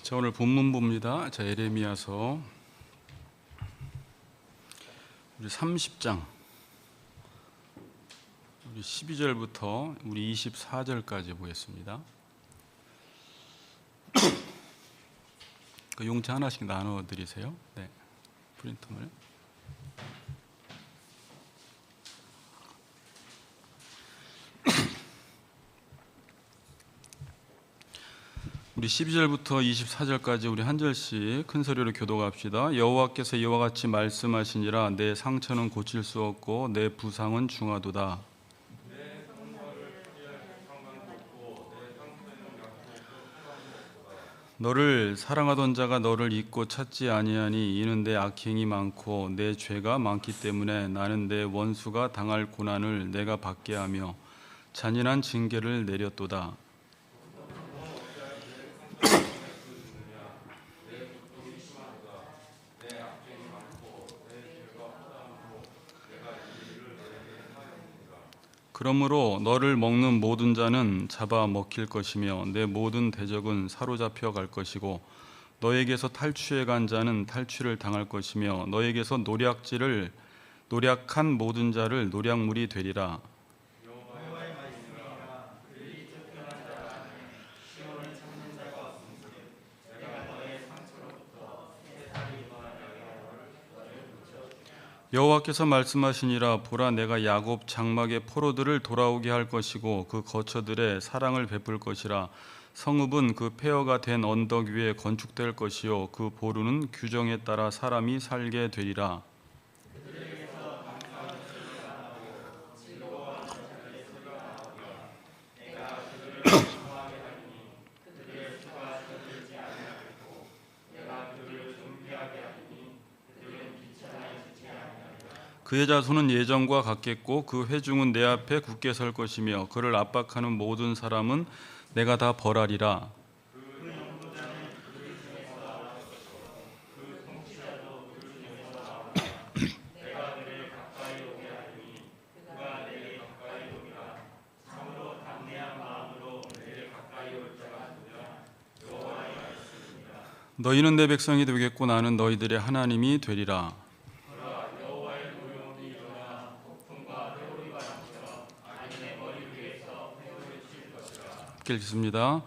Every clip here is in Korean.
자, 오늘 본문 봅니다. 자, 예레미야서 우리 30장 우리 12절부터 우리 24절까지 보겠습니다. 그 용지 하나씩 나눠 드리세요. 네. 프린터를. 우리 12절부터 24절까지 우리 한 절씩 큰 소리로 교독합시다. 여호와께서 이와 같이 말씀하시니라. 내 상처는 고칠 수 없고 내 부상은 중하도다. 너를 사랑하던 자가 너를 잊고 찾지 아니하니 이는 내 악행이 많고 내 죄가 많기 때문에 나는 내 원수가 당할 고난을 내가 받게 하며 잔인한 징계를 내렸도다. 그러므로 너를 먹는 모든 자는 잡아 먹힐 것이며 내 모든 대적은 사로잡혀 갈 것이고 너에게서 탈취해 간 자는 탈취를 당할 것이며 너에게서 노략한 모든 자를 노략물이 되리라. 여호와께서 말씀하시니라. 보라, 내가 야곱 장막의 포로들을 돌아오게 할 것이고 그 거처들의 사랑을 베풀 것이라. 성읍은 그 폐허가 된 언덕 위에 건축될 것이요 그 보루는 규정에 따라 사람이 살게 되리라. 그의 자손은 예전과 같겠고 그 회중은 내 앞에 굳게 설 것이며 그를 압박하는 모든 사람은 내가 다 벌하리라. 너희는 내 백성이 되겠고 나는 너희들의 하나님이 되리라. 읽습니다.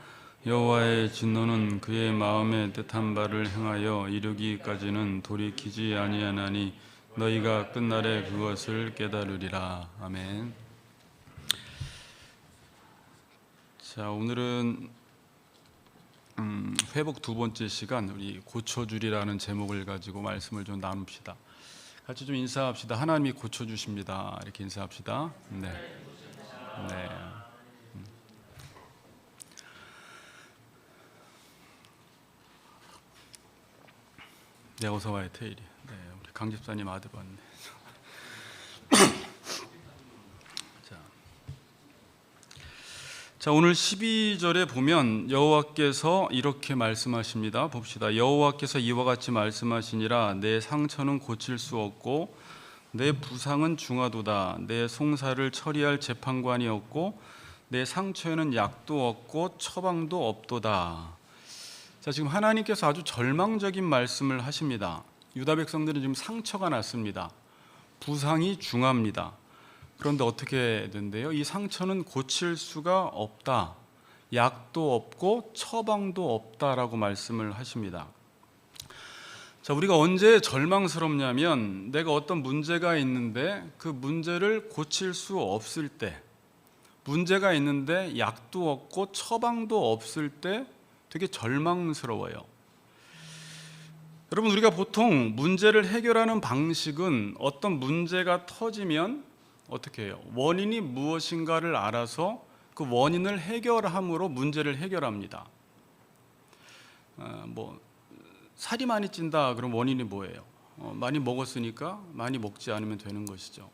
여호와의 진노는 그의 마음에 뜻한 바를 행하여 이루기까지는 돌이키지 아니하나니 너희가 끝날에 그것을 깨달으리라. 아멘. 자, 오늘은 회복 두 번째 시간 우리 고쳐주리라는 제목을 가지고 말씀을 좀 나눕시다. 같이 좀 인사합시다. 하나님이 고쳐주십니다. 이렇게 인사합시다. 네. 네. 네, 어서 와요, 테일이. 네, 우리 강 집사님 아들 왔네. 자, 오늘 12절에 보면 여호와께서 이렇게 말씀하십니다. 봅시다. 여호와께서 이와 같이 말씀하시니라. 내 상처는 고칠 수 없고 내 부상은 중하도다. 내 송사를 처리할 재판관이 없고 내 상처에는 약도 없고 처방도 없도다. 자, 지금 하나님께서 아주 절망적인 말씀을 하십니다. 유다 백성들은 지금 상처가 났습니다. 부상이 중합니다. 그런데 어떻게 된대요? 이 상처는 고칠 수가 없다. 약도 없고 처방도 없다라고 말씀을 하십니다. 자, 우리가 언제 절망스럽냐면 내가 어떤 문제가 있는데 그 문제를 고칠 수 없을 때, 문제가 있는데 약도 없고 처방도 없을 때 되게 절망스러워요. 여러분, 우리가 보통 문제를 해결하는 방식은 어떤 문제가 터지면 어떻게 해요? 원인이 무엇인가를 알아서 그 원인을 해결함으로 문제를 해결합니다. 살이 많이 찐다 그럼 원인이 뭐예요? 많이 먹었으니까 많이 먹지 않으면 되는 것이죠.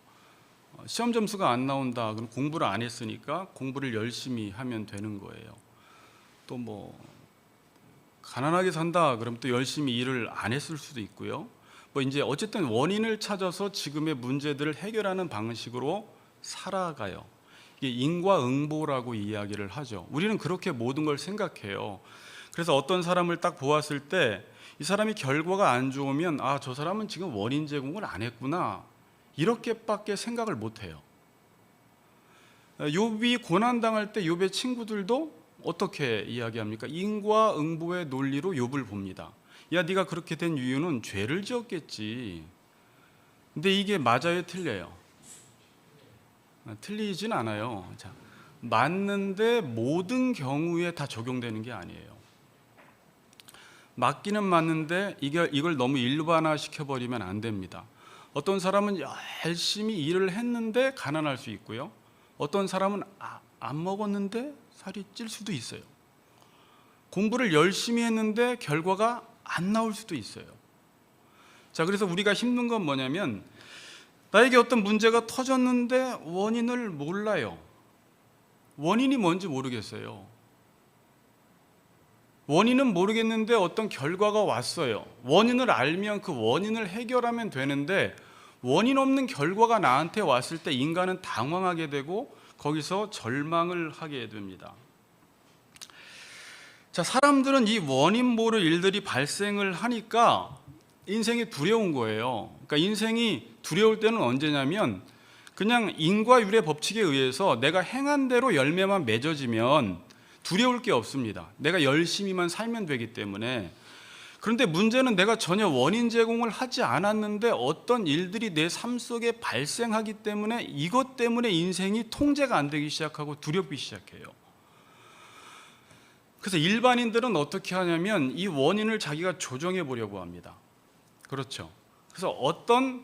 시험 점수가 안 나온다 그럼 공부를 안 했으니까 공부를 열심히 하면 되는 거예요. 또 가난하게 산다 그럼 또 열심히 일을 안 했을 수도 있고요. 이제 어쨌든 원인을 찾아서 지금의 문제들을 해결하는 방식으로 살아가요. 이게 인과응보라고 이야기를 하죠. 우리는 그렇게 모든 걸 생각해요. 그래서 어떤 사람을 딱 보았을 때 이 사람이 결과가 안 좋으면 아, 저 사람은 지금 원인 제공을 안 했구나, 이렇게밖에 생각을 못 해요. 욥이 고난 당할 때 욥의 친구들도 어떻게 이야기합니까? 인과응보의 논리로 욥을 봅니다. 야, 네가 그렇게 된 이유는 죄를 지었겠지. 근데 이게 맞아요, 틀려요? 틀리진 않아요. 자, 맞는데 모든 경우에 다 적용되는 게 아니에요. 맞기는 맞는데 이걸 너무 일반화 시켜버리면 안 됩니다. 어떤 사람은 열심히 일을 했는데 가난할 수 있고요, 어떤 사람은 안 먹었는데 살이 찔 수도 있어요. 공부를 열심히 했는데 결과가 안 나올 수도 있어요. 자, 그래서 우리가 힘든 건 뭐냐면 나에게 어떤 문제가 터졌는데 원인을 몰라요. 원인이 뭔지 모르겠어요. 원인은 모르겠는데 어떤 결과가 왔어요. 원인을 알면 그 원인을 해결하면 되는데 원인 없는 결과가 나한테 왔을 때 인간은 당황하게 되고 거기서 절망을 하게 됩니다. 자, 사람들은 이 원인 모를 일들이 발생을 하니까 인생이 두려운 거예요. 그러니까 인생이 두려울 때는 언제냐면 그냥 인과율의 법칙에 의해서 내가 행한 대로 열매만 맺어지면 두려울 게 없습니다. 내가 열심히만 살면 되기 때문에. 그런데 문제는 내가 전혀 원인 제공을 하지 않았는데 어떤 일들이 내 삶 속에 발생하기 때문에 이것 때문에 인생이 통제가 안 되기 시작하고 두렵기 시작해요. 그래서 일반인들은 어떻게 하냐면 이 원인을 자기가 조정해 보려고 합니다. 그렇죠. 그래서 어떤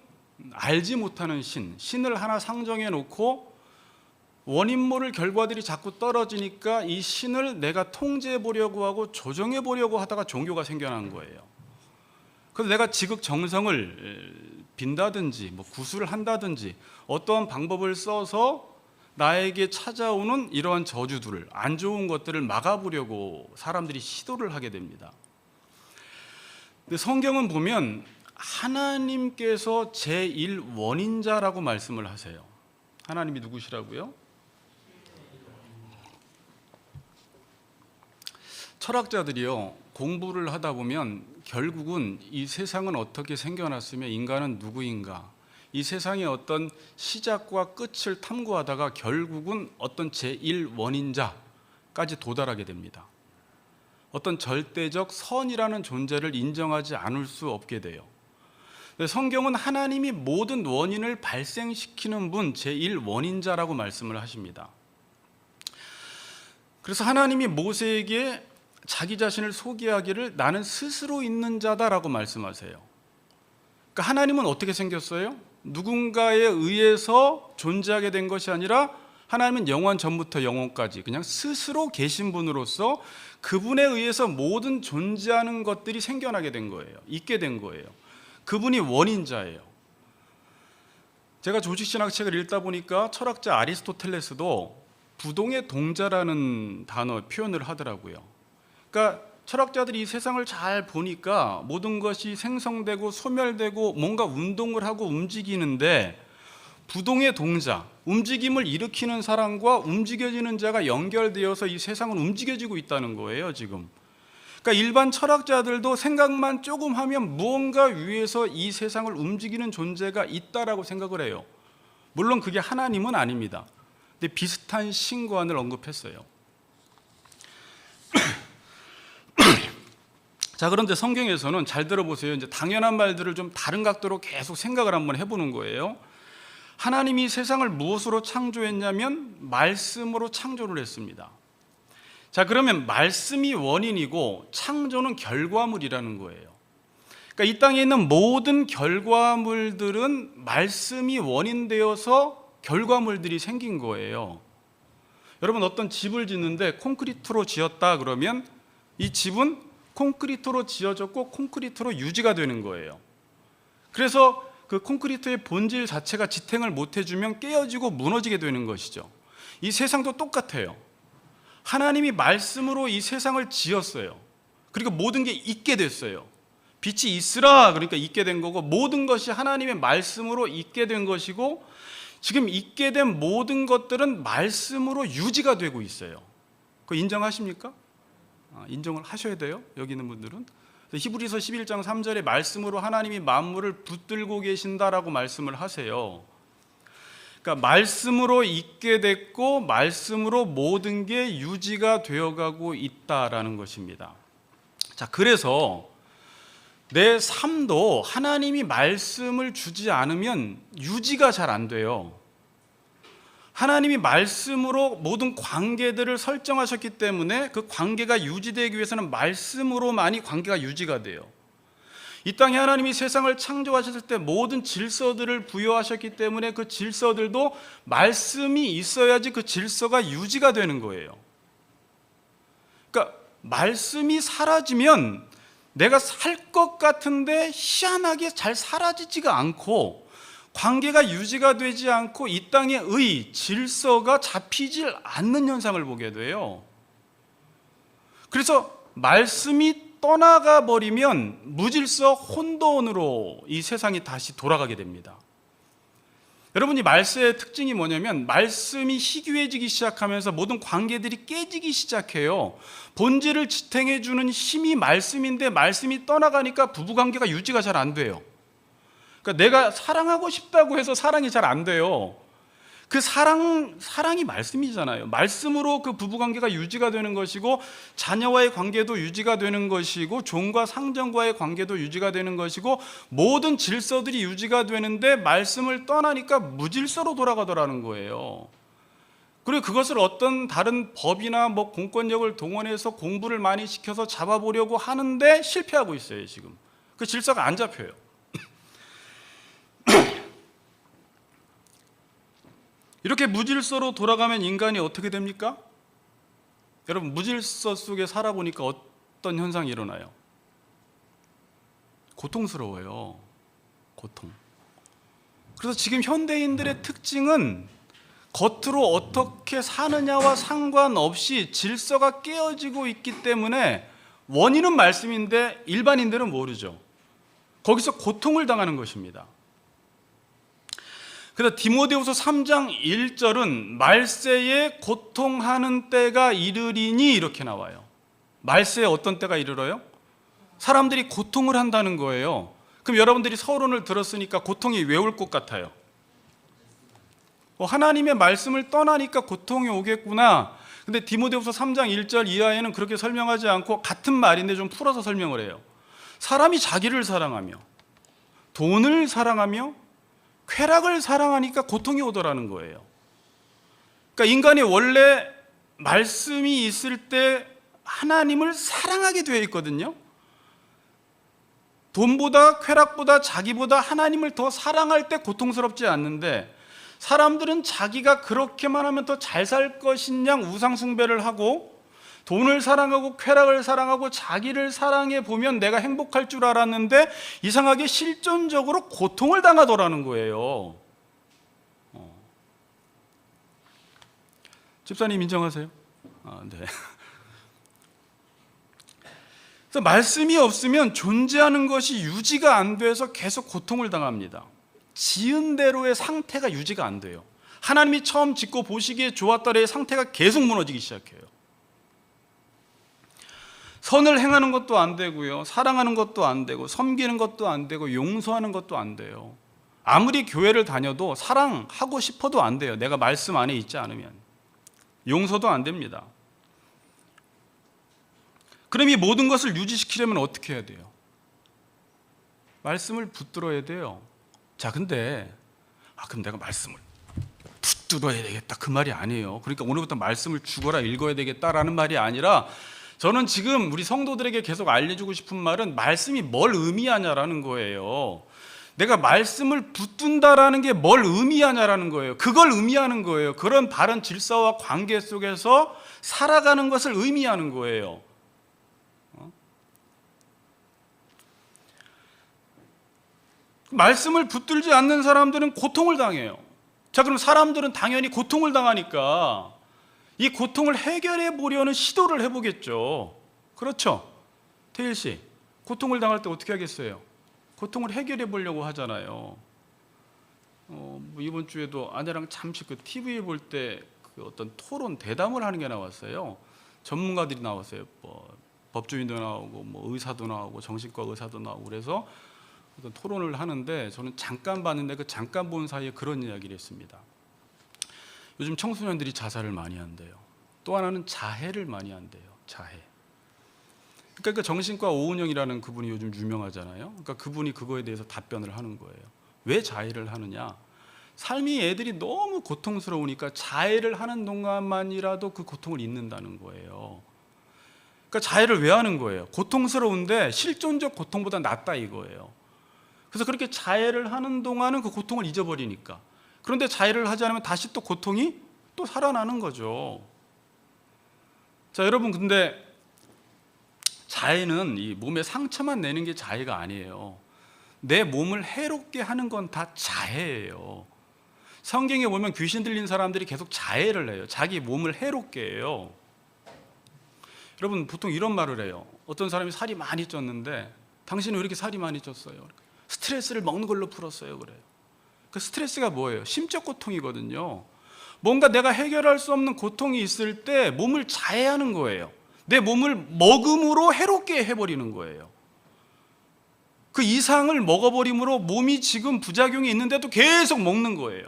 알지 못하는 신을 하나 상정해 놓고 원인 모를 결과들이 자꾸 떨어지니까 이 신을 내가 통제해 보려고 하고 조정해 보려고 하다가 종교가 생겨난 거예요. 그래서 내가 지극정성을 빈다든지 구술을 한다든지 어떠한 방법을 써서 나에게 찾아오는 이러한 저주들을, 안 좋은 것들을 막아보려고 사람들이 시도를 하게 됩니다. 근데 성경은 보면 하나님께서 제1원인자라고 말씀을 하세요. 하나님이 누구시라고요? 철학자들이요, 공부를 하다 보면 결국은 이 세상은 어떻게 생겨났으며 인간은 누구인가, 이 세상의 어떤 시작과 끝을 탐구하다가 결국은 어떤 제1원인자까지 도달하게 됩니다. 어떤 절대적 선이라는 존재를 인정하지 않을 수 없게 돼요. 성경은 하나님이 모든 원인을 발생시키는 분, 제1원인자라고 말씀을 하십니다. 그래서 하나님이 모세에게 자기 자신을 소개하기를 나는 스스로 있는 자다라고 말씀하세요. 그러니까 하나님은 어떻게 생겼어요? 누군가에 의해서 존재하게 된 것이 아니라 하나님은 영원 전부터 영원까지 그냥 스스로 계신 분으로서 그분에 의해서 모든 존재하는 것들이 생겨나게 된 거예요. 있게 된 거예요. 그분이 원인자예요. 제가 조직신학 책을 읽다 보니까 철학자 아리스토텔레스도 부동의 동자라는 단어 표현을 하더라고요. 그러니까 철학자들이 이 세상을 잘 보니까 모든 것이 생성되고 소멸되고 뭔가 운동을 하고 움직이는데 부동의 동자, 움직임을 일으키는 사람과 움직여지는 자가 연결되어서 이 세상은 움직여지고 있다는 거예요, 지금. 그러니까 일반 철학자들도 생각만 조금 하면 무언가 위에서 이 세상을 움직이는 존재가 있다라고 생각을 해요. 물론 그게 하나님은 아닙니다. 근데 비슷한 신관을 언급했어요. 자, 그런데 성경에서는 잘 들어보세요. 이제 당연한 말들을 좀 다른 각도로 계속 생각을 한번 해보는 거예요. 하나님이 세상을 무엇으로 창조했냐면 말씀으로 창조를 했습니다. 자, 그러면 말씀이 원인이고 창조는 결과물이라는 거예요. 그러니까 이 땅에 있는 모든 결과물들은 말씀이 원인되어서 결과물들이 생긴 거예요. 여러분, 어떤 집을 짓는데 콘크리트로 지었다 그러면 이 집은 콘크리트로 지어졌고 콘크리트로 유지가 되는 거예요. 그래서 그 콘크리트의 본질 자체가 지탱을 못 해주면 깨어지고 무너지게 되는 것이죠. 이 세상도 똑같아요. 하나님이 말씀으로 이 세상을 지었어요. 그리고 모든 게 있게 됐어요. 빛이 있으라 그러니까 있게 된 거고, 모든 것이 하나님의 말씀으로 있게 된 것이고, 지금 있게 된 모든 것들은 말씀으로 유지가 되고 있어요. 그거 인정하십니까? 인정을 하셔야 돼요. 여기 있는 분들은. 히브리서 11장 3절에 말씀으로 하나님이 만물을 붙들고 계신다라고 말씀을 하세요. 그러니까 말씀으로 있게 됐고 말씀으로 모든 게 유지가 되어가고 있다라는 것입니다. 자, 그래서 내 삶도 하나님이 말씀을 주지 않으면 유지가 잘 안 돼요. 하나님이 말씀으로 모든 관계들을 설정하셨기 때문에 그 관계가 유지되기 위해서는 말씀으로만이 관계가 유지가 돼요. 이 땅에 하나님이 세상을 창조하셨을 때 모든 질서들을 부여하셨기 때문에 그 질서들도 말씀이 있어야지 그 질서가 유지가 되는 거예요. 그러니까 말씀이 사라지면 내가 살 것 같은데 희한하게 잘 사라지지가 않고 관계가 유지가 되지 않고 이 땅의 질서가 잡히질 않는 현상을 보게 돼요. 그래서 말씀이 떠나가 버리면 무질서 혼돈으로 이 세상이 다시 돌아가게 됩니다. 여러분이 말세의 특징이 뭐냐면 말씀이 희귀해지기 시작하면서 모든 관계들이 깨지기 시작해요. 본질을 지탱해 주는 힘이 말씀인데 말씀이 떠나가니까 부부관계가 유지가 잘 안 돼요. 그러니까 내가 사랑하고 싶다고 해서 사랑이 잘 안 돼요. 그 사랑이 말씀이잖아요. 말씀으로 그 부부관계가 유지가 되는 것이고 자녀와의 관계도 유지가 되는 것이고 종과 상전과의 관계도 유지가 되는 것이고 모든 질서들이 유지가 되는데 말씀을 떠나니까 무질서로 돌아가더라는 거예요. 그리고 그것을 어떤 다른 법이나 공권력을 동원해서 공부를 많이 시켜서 잡아보려고 하는데 실패하고 있어요. 지금 그 질서가 안 잡혀요. 이렇게 무질서로 돌아가면 인간이 어떻게 됩니까? 여러분, 무질서 속에 살아보니까 어떤 현상이 일어나요? 고통스러워요. 고통. 그래서 지금 현대인들의 특징은 겉으로 어떻게 사느냐와 상관없이 질서가 깨어지고 있기 때문에 원인은 말씀인데 일반인들은 모르죠. 거기서 고통을 당하는 것입니다. 그래서 디모데후서 3장 1절은 말세에 고통하는 때가 이르리니 이렇게 나와요. 말세에 어떤 때가 이르러요? 사람들이 고통을 한다는 거예요. 그럼 여러분들이 서론을 들었으니까 고통이 왜 올 것 같아요? 하나님의 말씀을 떠나니까 고통이 오겠구나. 근데 디모데후서 3장 1절 이하에는 그렇게 설명하지 않고 같은 말인데 좀 풀어서 설명을 해요. 사람이 자기를 사랑하며 돈을 사랑하며 쾌락을 사랑하니까 고통이 오더라는 거예요. 그러니까 인간이 원래 말씀이 있을 때 하나님을 사랑하게 되어 있거든요. 돈보다 쾌락보다 자기보다 하나님을 더 사랑할 때 고통스럽지 않는데 사람들은 자기가 그렇게만 하면 더 잘 살 것인 양 우상 숭배를 하고 돈을 사랑하고 쾌락을 사랑하고 자기를 사랑해 보면 내가 행복할 줄 알았는데 이상하게 실존적으로 고통을 당하더라는 거예요. 집사님 인정하세요? 네. 그래서 말씀이 없으면 존재하는 것이 유지가 안 돼서 계속 고통을 당합니다. 지은 대로의 상태가 유지가 안 돼요. 하나님이 처음 짓고 보시기에 좋았더래의 상태가 계속 무너지기 시작해요. 선을 행하는 것도 안 되고요, 사랑하는 것도 안 되고, 섬기는 것도 안 되고, 용서하는 것도 안 돼요. 아무리 교회를 다녀도 사랑하고 싶어도 안 돼요. 내가 말씀 안에 있지 않으면. 용서도 안 됩니다. 그럼 이 모든 것을 유지시키려면 어떻게 해야 돼요? 말씀을 붙들어야 돼요. 자, 근데 그럼 내가 말씀을 붙들어야 되겠다 그 말이 아니에요. 그러니까 오늘부터 말씀을 죽어라 읽어야 되겠다라는 말이 아니라 저는 지금 우리 성도들에게 계속 알려주고 싶은 말은 말씀이 뭘 의미하냐라는 거예요. 내가 말씀을 붙든다라는 게 뭘 의미하냐라는 거예요. 그걸 의미하는 거예요. 그런 바른 질서와 관계 속에서 살아가는 것을 의미하는 거예요. 말씀을 붙들지 않는 사람들은 고통을 당해요. 자, 그럼 사람들은 당연히 고통을 당하니까 이 고통을 해결해 보려는 시도를 해보겠죠. 그렇죠? 태일 씨, 고통을 당할 때 어떻게 하겠어요? 고통을 해결해 보려고 하잖아요. 이번 주에도 아내랑 잠시 그 TV에 볼 때 그 어떤 토론 대담을 하는 게 나왔어요. 전문가들이 나왔어요. 뭐 법조인도 나오고 뭐 의사도 나오고 정신과 의사도 나오고 그래서 어떤 토론을 하는데 저는 잠깐 봤는데 그 잠깐 본 사이에 그런 이야기를 했습니다. 요즘 청소년들이 자살을 많이 한대요. 또 하나는 자해를 많이 한대요. 자해. 그러니까 그 정신과 오은영이라는 그분이 요즘 유명하잖아요. 그러니까 그분이 그거에 대해서 답변을 하는 거예요. 왜 자해를 하느냐? 삶이 애들이 너무 고통스러우니까 자해를 하는 동안만이라도 그 고통을 잊는다는 거예요. 그러니까 자해를 왜 하는 거예요? 고통스러운데 실존적 고통보다 낫다 이거예요. 그래서 그렇게 자해를 하는 동안은 그 고통을 잊어버리니까. 그런데 자해를 하지 않으면 다시 또 고통이 또 살아나는 거죠. 자, 여러분, 근데 자해는 이 몸에 상처만 내는 게 자해가 아니에요. 내 몸을 해롭게 하는 건 다 자해예요. 성경에 보면 귀신 들린 사람들이 계속 자해를 해요. 자기 몸을 해롭게 해요. 여러분, 보통 이런 말을 해요. 어떤 사람이 살이 많이 쪘는데 당신은 왜 이렇게 살이 많이 쪘어요? 스트레스를 먹는 걸로 풀었어요. 그래요. 그 스트레스가 뭐예요? 심적 고통이거든요. 뭔가 내가 해결할 수 없는 고통이 있을 때 몸을 자해하는 거예요. 내 몸을 먹음으로 해롭게 해버리는 거예요. 그 이상을 먹어버림으로 몸이 지금 부작용이 있는데도 계속 먹는 거예요.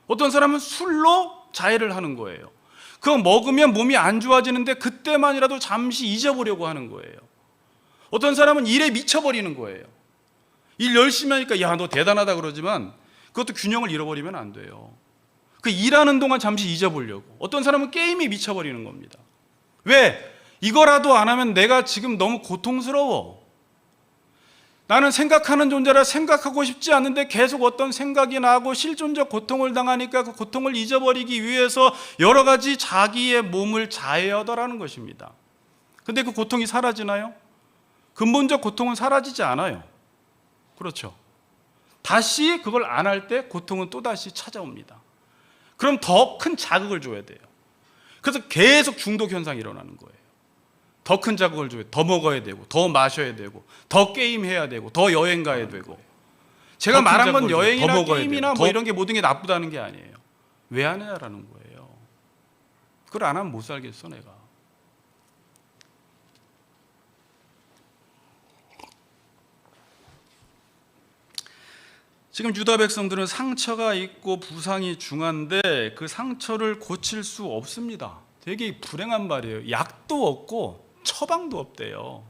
어떤 사람은 술로 자해를 하는 거예요. 그거 먹으면 몸이 안 좋아지는데 그때만이라도 잠시 잊어보려고 하는 거예요. 어떤 사람은 일에 미쳐버리는 거예요. 일 열심히 하니까 야, 너 대단하다 그러지만 그것도 균형을 잃어버리면 안 돼요. 그 일하는 동안 잠시 잊어보려고. 어떤 사람은 게임에 미쳐버리는 겁니다. 왜? 이거라도 안 하면 내가 지금 너무 고통스러워. 나는 생각하는 존재라 생각하고 싶지 않은데 계속 어떤 생각이 나고 실존적 고통을 당하니까 그 고통을 잊어버리기 위해서 여러 가지 자기의 몸을 자해하더라는 것입니다. 근데 그 고통이 사라지나요? 근본적 고통은 사라지지 않아요. 그렇죠. 다시 그걸 안 할 때 고통은 또다시 찾아옵니다. 그럼 더 큰 자극을 줘야 돼요. 그래서 계속 중독 현상이 일어나는 거예요. 더 큰 자극을 줘야 돼요. 더 먹어야 되고 더 마셔야 되고 더 게임해야 되고 더 여행 가야 되고. 제가 말한 건 여행이나 게임이나 뭐 이런 게 모든 게 나쁘다는 게 아니에요. 왜 안 해야라는 거예요. 그걸 안 하면 못 살겠어 내가. 지금 유다 백성들은 상처가 있고 부상이 중한데 그 상처를 고칠 수 없습니다. 되게 불행한 말이에요. 약도 없고 처방도 없대요.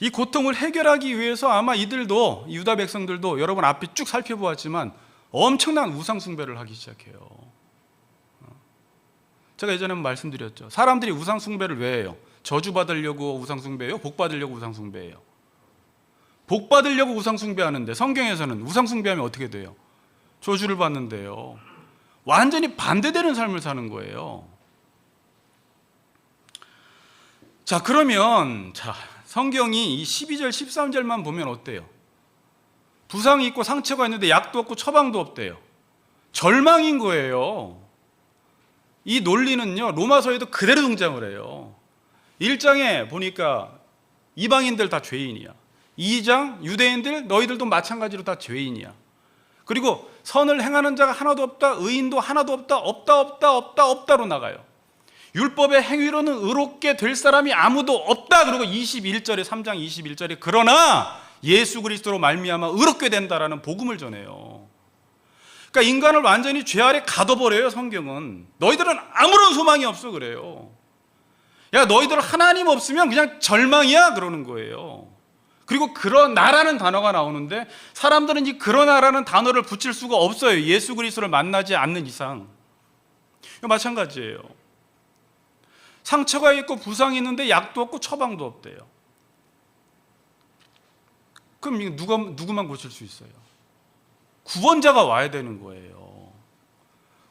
이 고통을 해결하기 위해서 아마 이들도, 유다 백성들도 여러분 앞에 쭉 살펴보았지만 엄청난 우상 숭배를 하기 시작해요. 제가 예전에 말씀드렸죠. 사람들이 우상 숭배를 왜 해요? 저주 받으려고 우상 숭배예요? 복 받으려고 우상 숭배예요? 복 받으려고 우상 숭배하는데 성경에서는 우상 숭배하면 어떻게 돼요? 저주를 받는데요. 완전히 반대되는 삶을 사는 거예요. 자, 그러면 성경이 이 12절 13절만 보면 어때요? 부상이 있고 상처가 있는데 약도 없고 처방도 없대요. 절망인 거예요. 이 논리는요 로마서에도 그대로 등장을 해요. 1장에 보니까 이방인들 다 죄인이야. 2장 유대인들 너희들도 마찬가지로 다 죄인이야. 그리고 선을 행하는 자가 하나도 없다. 의인도 하나도 없다. 없다로 나가요. 율법의 행위로는 의롭게 될 사람이 아무도 없다. 그리고 21절에 3장 21절에 그러나 예수 그리스도로 말미암아 의롭게 된다라는 복음을 전해요. 그러니까 인간을 완전히 죄 아래 가둬버려요. 성경은. 너희들은 아무런 소망이 없어 그래요. 야, 너희들 하나님 없으면 그냥 절망이야 그러는 거예요. 그리고 그러나라는 단어가 나오는데 사람들은 이 그러나라는 단어를 붙일 수가 없어요. 예수 그리스도를 만나지 않는 이상. 마찬가지예요. 상처가 있고 부상이 있는데 약도 없고 처방도 없대요. 그럼 누구만 고칠 수 있어요? 구원자가 와야 되는 거예요.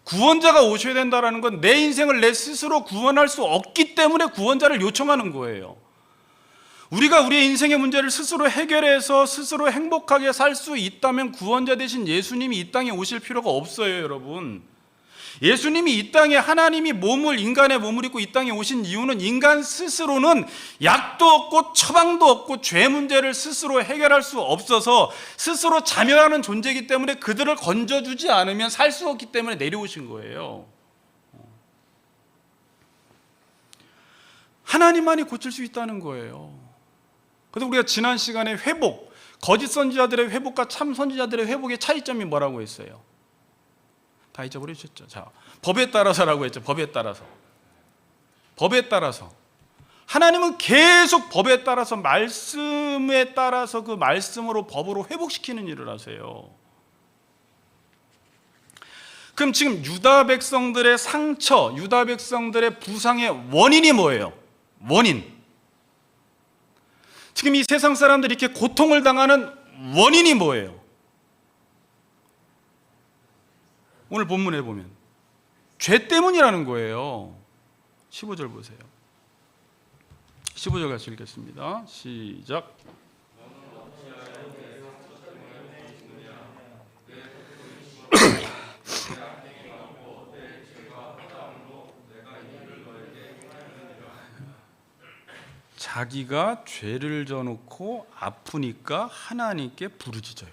구원자가 오셔야 된다는 건 내 인생을 내 스스로 구원할 수 없기 때문에 구원자를 요청하는 거예요. 우리가 우리의 인생의 문제를 스스로 해결해서 스스로 행복하게 살 수 있다면 구원자 대신 예수님이 이 땅에 오실 필요가 없어요, 여러분. 예수님이 이 땅에 하나님이 인간의 몸을 입고 이 땅에 오신 이유는 인간 스스로는 약도 없고 처방도 없고 죄 문제를 스스로 해결할 수 없어서 스스로 자멸하는 존재이기 때문에 그들을 건져주지 않으면 살 수 없기 때문에 내려오신 거예요. 하나님만이 고칠 수 있다는 거예요. 그래서 우리가 지난 시간에 회복, 거짓 선지자들의 회복과 참 선지자들의 회복의 차이점이 뭐라고 했어요? 다 잊어버리셨죠? 자, 법에 따라서라고 했죠. 법에 따라서. 법에 따라서. 하나님은 계속 법에 따라서, 말씀에 따라서 그 말씀으로, 법으로 회복시키는 일을 하세요. 그럼 지금 유다 백성들의 상처, 유다 백성들의 부상의 원인이 뭐예요? 원인. 지금 이 세상 사람들이 이렇게 고통을 당하는 원인이 뭐예요? 오늘 본문에 보면 죄 때문이라는 거예요. 15절 보세요. 15절 같이 읽겠습니다. 시작. 자기가 죄를 져놓고 아프니까 하나님께 부르짖어요.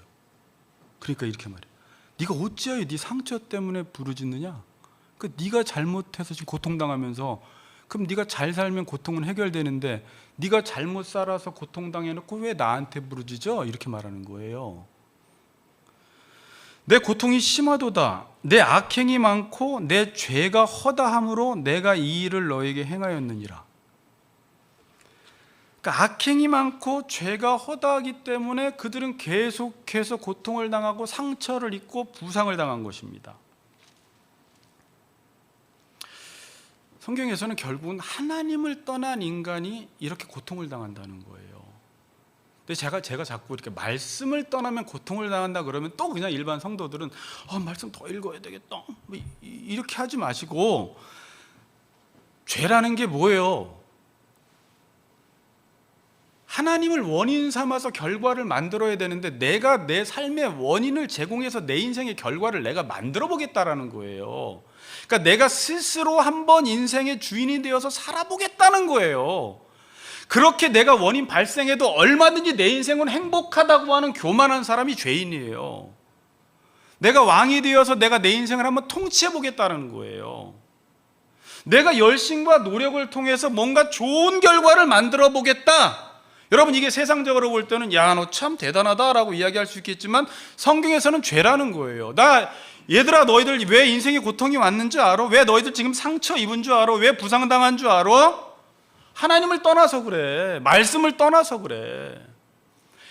그러니까 이렇게 말해요. 네가 어찌하여 네 상처 때문에 부르짖느냐? 그 네가 잘못해서 지금 고통당하면서, 그럼 네가 잘 살면 고통은 해결되는데 네가 잘못 살아서 고통당해놓고 왜 나한테 부르짖어? 이렇게 말하는 거예요. 내 고통이 심하도다. 내 악행이 많고 내 죄가 허다함으로 내가 이 일을 너에게 행하였느니라. 그러니까 악행이 많고 죄가 허다하기 때문에 그들은 계속해서 고통을 당하고 상처를 입고 부상을 당한 것입니다. 성경에서는 결국은 하나님을 떠난 인간이 이렇게 고통을 당한다는 거예요. 근데 제가 자꾸 이렇게 말씀을 떠나면 고통을 당한다 그러면 또 그냥 일반 성도들은 말씀 더 읽어야 되겠다, 이렇게 하지 마시고, 죄라는 게 뭐예요? 하나님을 원인 삼아서 결과를 만들어야 되는데 내가 내 삶의 원인을 제공해서 내 인생의 결과를 내가 만들어 보겠다라는 거예요. 그러니까 내가 스스로 한번 인생의 주인이 되어서 살아보겠다는 거예요. 그렇게 내가 원인 발생해도 얼마든지 내 인생은 행복하다고 하는 교만한 사람이 죄인이에요. 내가 왕이 되어서 내가 내 인생을 한번 통치해 보겠다는 거예요. 내가 열심과 노력을 통해서 뭔가 좋은 결과를 만들어 보겠다. 여러분, 이게 세상적으로 볼 때는 야, 너 참 대단하다라고 이야기할 수 있겠지만 성경에서는 죄라는 거예요. 얘들아, 너희들 왜 인생에 고통이 왔는지 알아? 왜 너희들 지금 상처 입은 줄 알아? 왜 부상당한 줄 알아? 하나님을 떠나서 그래. 말씀을 떠나서 그래.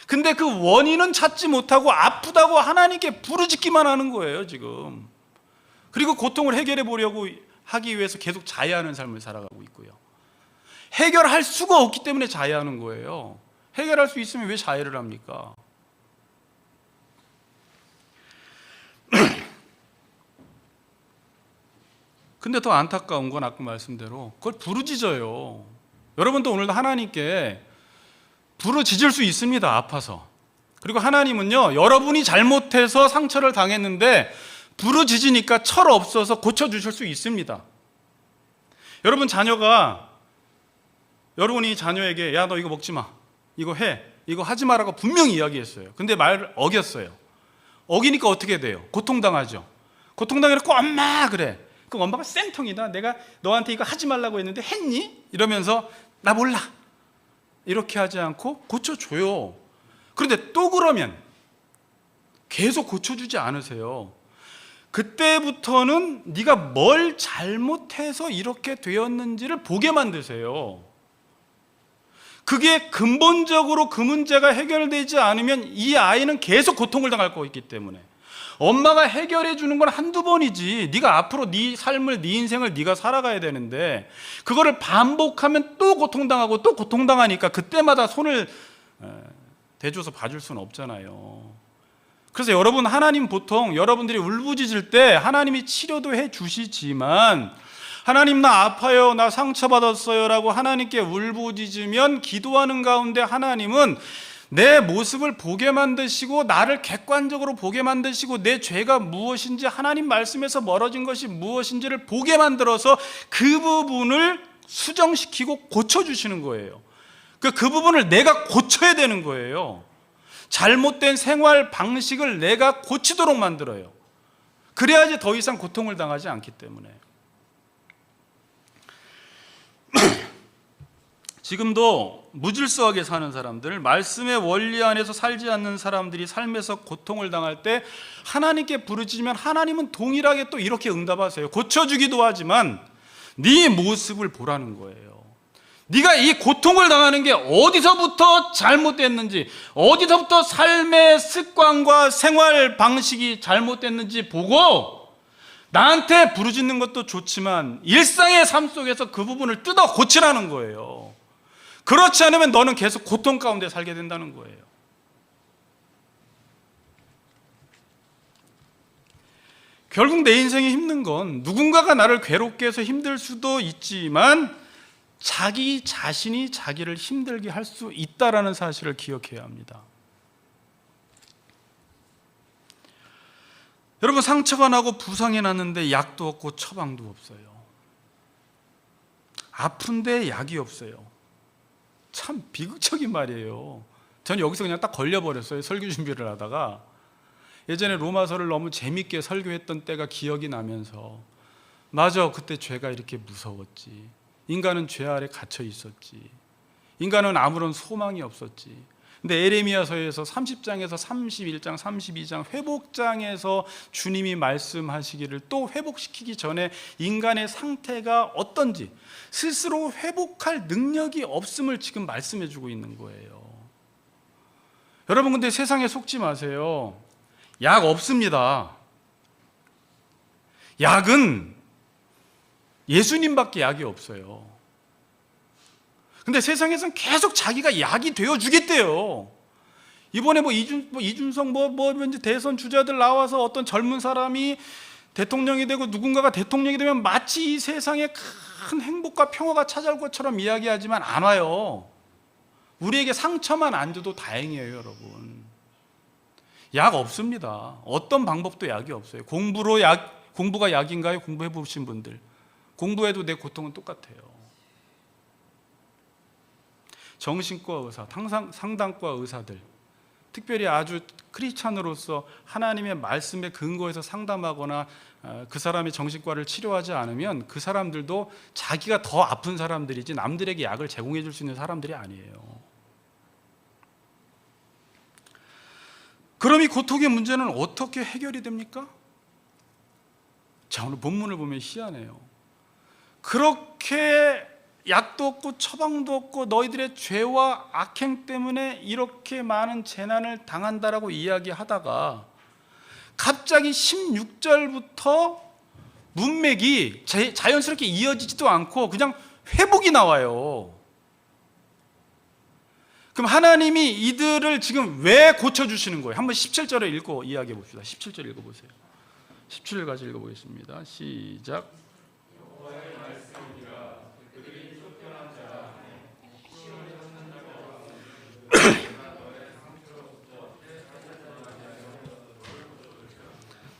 근데 그 원인은 찾지 못하고 아프다고 하나님께 부르짖기만 하는 거예요, 지금. 그리고 고통을 해결해 보려고 하기 위해서 계속 자해하는 삶을 살아가고 있고요. 해결할 수가 없기 때문에 자해하는 거예요. 해결할 수 있으면 왜 자해를 합니까? 근데 더 안타까운 건 아까 말씀대로 그걸 부르짖어요. 여러분도 오늘도 하나님께 부르짖을 수 있습니다. 아파서. 그리고 하나님은요, 여러분이 잘못해서 상처를 당했는데 부르짖으니까 철 없어서 고쳐주실 수 있습니다. 여러분이 자녀에게 야, 너 이거 먹지 마, 이거 해, 이거 하지 마라고 분명히 이야기했어요. 근데 말을 어겼어요. 어기니까 어떻게 돼요? 고통당하죠. 고통당해놓고 엄마 그래. 그럼 엄마가 쌩통이다. 내가 너한테 이거 하지 말라고 했는데 했니? 이러면서 나 몰라. 이렇게 하지 않고 고쳐줘요. 그런데 또 그러면 계속 고쳐주지 않으세요. 그때부터는 네가 뭘 잘못해서 이렇게 되었는지를 보게 만드세요. 그게 근본적으로 그 문제가 해결되지 않으면 이 아이는 계속 고통을 당할 거기 때문에, 엄마가 해결해 주는 건 한두 번이지 네가 앞으로 네 삶을, 네 인생을 네가 살아가야 되는데 그거를 반복하면 또 고통당하고 또 고통당하니까 그때마다 손을 대줘서 봐줄 수는 없잖아요. 그래서 여러분, 하나님 보통 여러분들이 울부짖을 때 하나님이 치료도 해 주시지만, 하나님 나 아파요, 나 상처받았어요 라고 하나님께 울부짖으면 기도하는 가운데 하나님은 내 모습을 보게 만드시고 나를 객관적으로 보게 만드시고 내 죄가 무엇인지, 하나님 말씀에서 멀어진 것이 무엇인지를 보게 만들어서 그 부분을 수정시키고 고쳐주시는 거예요. 그 부분을 내가 고쳐야 되는 거예요. 잘못된 생활 방식을 내가 고치도록 만들어요. 그래야지 더 이상 고통을 당하지 않기 때문에. 지금도 무질서하게 사는 사람들, 말씀의 원리 안에서 살지 않는 사람들이 삶에서 고통을 당할 때 하나님께 부르짖으면 하나님은 동일하게 또 이렇게 응답하세요. 고쳐주기도 하지만 네 모습을 보라는 거예요. 네가 이 고통을 당하는 게 어디서부터 잘못됐는지, 어디서부터 삶의 습관과 생활 방식이 잘못됐는지 보고 나한테 부르짖는 것도 좋지만 일상의 삶 속에서 그 부분을 뜯어 고치라는 거예요. 그렇지 않으면 너는 계속 고통 가운데 살게 된다는 거예요. 결국 내 인생이 힘든 건 누군가가 나를 괴롭게 해서 힘들 수도 있지만 자기 자신이 자기를 힘들게 할 수 있다라는 사실을 기억해야 합니다. 여러분, 상처가 나고 부상이 났는데 약도 없고 처방도 없어요. 아픈데 약이 없어요. 참 비극적인 말이에요. 전 여기서 그냥 딱 걸려버렸어요. 설교 준비를 하다가 예전에 로마서를 너무 재밌게 설교했던 때가 기억이 나면서 맞아, 그때 죄가 이렇게 무서웠지. 인간은 죄 아래 갇혀 있었지. 인간은 아무런 소망이 없었지. 근데 에레미야서에서 30장에서 31장, 32장 회복장에서 주님이 말씀하시기를 또 회복시키기 전에 인간의 상태가 어떤지 스스로 회복할 능력이 없음을 지금 말씀해 주고 있는 거예요. 여러분, 근데 세상에 속지 마세요. 약 없습니다. 약은 예수님밖에 약이 없어요. 근데 세상에서는 계속 자기가 약이 되어주겠대요. 이번에 이준석 이제 대선 주자들 나와서 어떤 젊은 사람이 대통령이 되고 누군가가 대통령이 되면 마치 이 세상에 큰 행복과 평화가 찾아올 것처럼 이야기하지만 안 와요. 우리에게 상처만 안 줘도 다행이에요, 여러분. 약 없습니다. 어떤 방법도 약이 없어요. 공부가 약인가요? 공부해 보신 분들. 공부해도 내 고통은 똑같아요. 정신과 의사, 상담과 의사들, 특별히 아주 크리스찬으로서 하나님의 말씀에 근거해서 상담하거나 그 사람의 정신과를 치료하지 않으면 그 사람들도 자기가 더 아픈 사람들이지 남들에게 약을 제공해 줄 수 있는 사람들이 아니에요. 그럼 이 고통의 문제는 어떻게 해결이 됩니까? 자, 오늘 본문을 보면 희한해요. 그렇게 약도 없고 처방도 없고 너희들의 죄와 악행 때문에 이렇게 많은 재난을 당한다라고 이야기하다가 갑자기 16절부터 문맥이 자연스럽게 이어지지도 않고 그냥 회복이 나와요. 그럼 하나님이 이들을 지금 왜 고쳐주시는 거예요? 한번 17절을 읽고 이야기해 봅시다. 17절 읽어보세요. 17절 같이 읽어보겠습니다. 시작.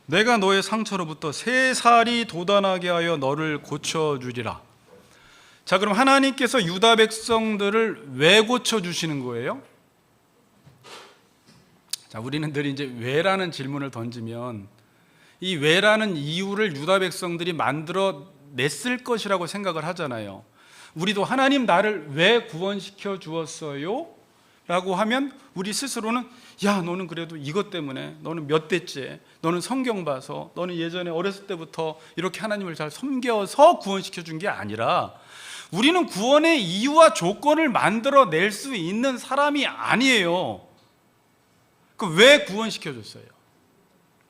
내가 너의 상처로부터 새 살이 돋아나게 하여 너를 고쳐주리라. 자, 그럼 하나님께서 유다 백성들을 왜 고쳐주시는 거예요? 자, 우리는 늘 이제 왜라는 질문을 던지면 이 왜라는 이유를 유다 백성들이 만들어 냈을 것이라고 생각을 하잖아요. 우리도 하나님 나를 왜 구원시켜 주었어요? 라고 하면 우리 스스로는 야, 너는 그래도 이것 때문에 너는 몇 대째, 너는 성경 봐서, 너는 예전에 어렸을 때부터 이렇게 하나님을 잘 섬겨서 구원시켜 준 게 아니라 우리는 구원의 이유와 조건을 만들어 낼 수 있는 사람이 아니에요. 그 왜 구원시켜 줬어요?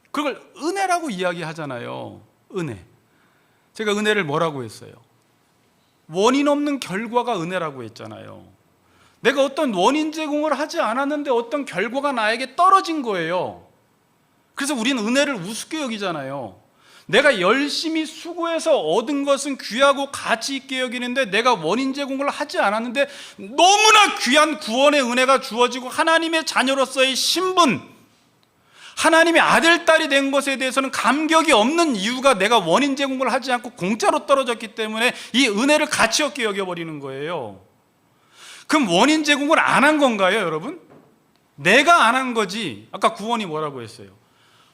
그걸 은혜라고 이야기하잖아요. 은혜. 제가 은혜를 뭐라고 했어요? 원인 없는 결과가 은혜라고 했잖아요. 내가 어떤 원인 제공을 하지 않았는데 어떤 결과가 나에게 떨어진 거예요. 그래서 우리는 은혜를 우습게 여기잖아요. 내가 열심히 수고해서 얻은 것은 귀하고 가치 있게 여기는데 내가 원인 제공을 하지 않았는데 너무나 귀한 구원의 은혜가 주어지고 하나님의 자녀로서의 신분, 하나님의 아들, 딸이 된 것에 대해서는 감격이 없는 이유가 내가 원인 제공을 하지 않고 공짜로 떨어졌기 때문에 이 은혜를 가치 없게 여겨버리는 거예요. 그럼 원인 제공을 안 한 건가요, 여러분? 내가 안 한 거지. 아까 구원이 뭐라고 했어요?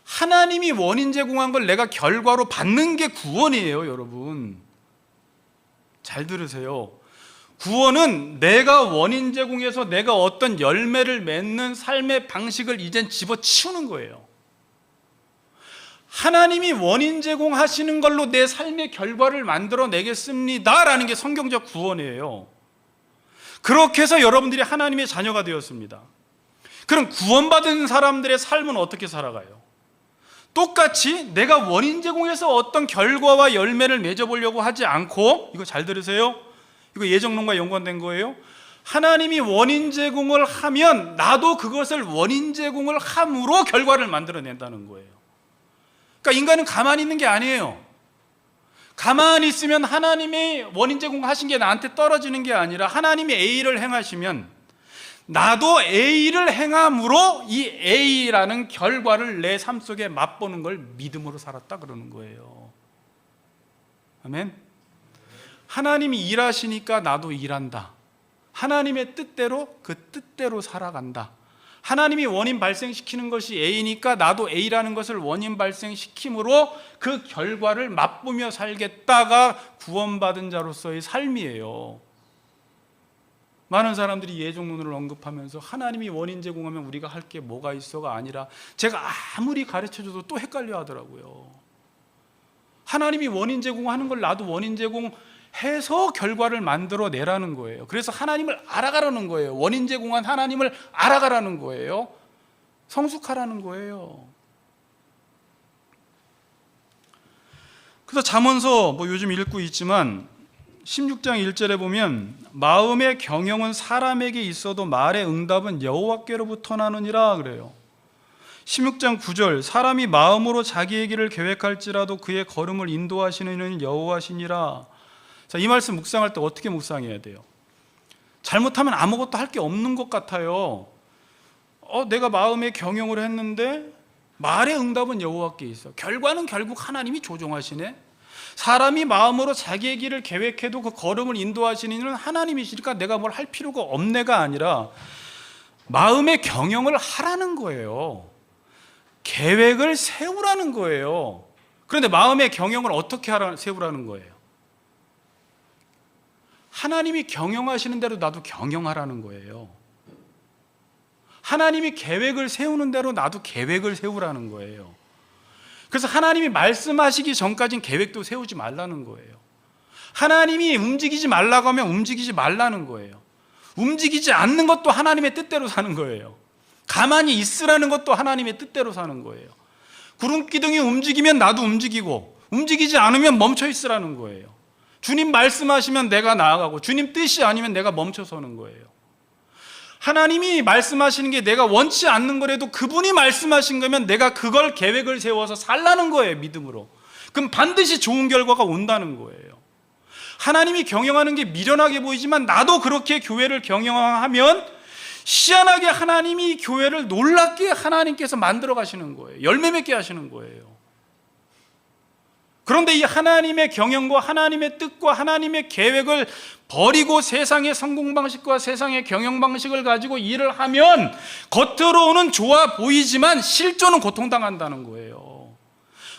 하나님이 원인 제공한 걸 내가 결과로 받는 게 구원이에요, 여러분. 잘 들으세요. 구원은 내가 원인 제공해서 내가 어떤 열매를 맺는 삶의 방식을 이젠 집어치우는 거예요. 하나님이 원인 제공하시는 걸로 내 삶의 결과를 만들어내겠습니다 라는 게 성경적 구원이에요. 그렇게 해서 여러분들이 하나님의 자녀가 되었습니다. 그럼 구원받은 사람들의 삶은 어떻게 살아가요? 똑같이 내가 원인 제공해서 어떤 결과와 열매를 맺어보려고 하지 않고, 이거 잘 들으세요. 이거 예정론과 연관된 거예요. 하나님이 원인 제공을 하면 나도 그것을 원인 제공을 함으로 결과를 만들어낸다는 거예요. 그러니까 인간은 가만히 있는 게 아니에요. 가만히 있으면 하나님이 원인 제공하신 게 나한테 떨어지는 게 아니라 하나님이 A를 행하시면 나도 A를 행함으로 이 A라는 결과를 내 삶 속에 맛보는 걸 믿음으로 살았다 그러는 거예요. 아멘. 하나님이 일하시니까 나도 일한다. 하나님의 뜻대로 그 뜻대로 살아간다. 하나님이 원인 발생시키는 것이 A니까 나도 A라는 것을 원인 발생시킴으로 그 결과를 맛보며 살겠다가 구원받은 자로서의 삶이에요. 많은 사람들이 예정론을 언급하면서 하나님이 원인 제공하면 우리가 할 게 뭐가 있어가 아니라 제가 아무리 가르쳐줘도 또 헷갈려 하더라고요. 하나님이 원인 제공하는 걸 나도 원인 제공해서 결과를 만들어내라는 거예요. 그래서 하나님을 알아가라는 거예요. 원인 제공한 하나님을 알아가라는 거예요. 성숙하라는 거예요. 그래서 잠언서 요즘 읽고 있지만 16장 1절에 보면 마음의 경영은 사람에게 있어도 말의 응답은 여호와께로부터 나느니라 그래요. 16장 9절 사람이 마음으로 자기의 길을 계획할지라도 그의 걸음을 인도하시는 이는 여호와시니라. 자, 이 말씀 묵상할 때 어떻게 묵상해야 돼요? 잘못하면 아무것도 할 게 없는 것 같아요. 내가 마음의 경영을 했는데 말의 응답은 여호와께 있어. 결과는 결국 하나님이 조종하시네. 사람이 마음으로 자기의 길을 계획해도 그 걸음을 인도하시는 이는 하나님이시니까 내가 뭘 할 필요가 없네가 아니라 마음의 경영을 하라는 거예요. 계획을 세우라는 거예요. 그런데 마음의 경영을 어떻게 세우라는 거예요? 하나님이 경영하시는 대로 나도 경영하라는 거예요. 하나님이 계획을 세우는 대로 나도 계획을 세우라는 거예요. 그래서 하나님이 말씀하시기 전까지는 계획도 세우지 말라는 거예요. 하나님이 움직이지 말라고 하면 움직이지 말라는 거예요. 움직이지 않는 것도 하나님의 뜻대로 사는 거예요. 가만히 있으라는 것도 하나님의 뜻대로 사는 거예요. 구름 기둥이 움직이면 나도 움직이고 움직이지 않으면 멈춰 있으라는 거예요. 주님 말씀하시면 내가 나아가고 주님 뜻이 아니면 내가 멈춰 서는 거예요. 하나님이 말씀하시는 게 내가 원치 않는 거라도 그분이 말씀하신 거면 내가 그걸 계획을 세워서 살라는 거예요. 믿음으로. 그럼 반드시 좋은 결과가 온다는 거예요. 하나님이 경영하는 게 미련하게 보이지만 나도 그렇게 교회를 경영하면 희한하게 하나님이 교회를 놀랍게 하나님께서 만들어 가시는 거예요. 열매 맺게 하시는 거예요. 그런데 이 하나님의 경영과 하나님의 뜻과 하나님의 계획을 버리고 세상의 성공 방식과 세상의 경영 방식을 가지고 일을 하면 겉으로는 좋아 보이지만 실존은 고통당한다는 거예요.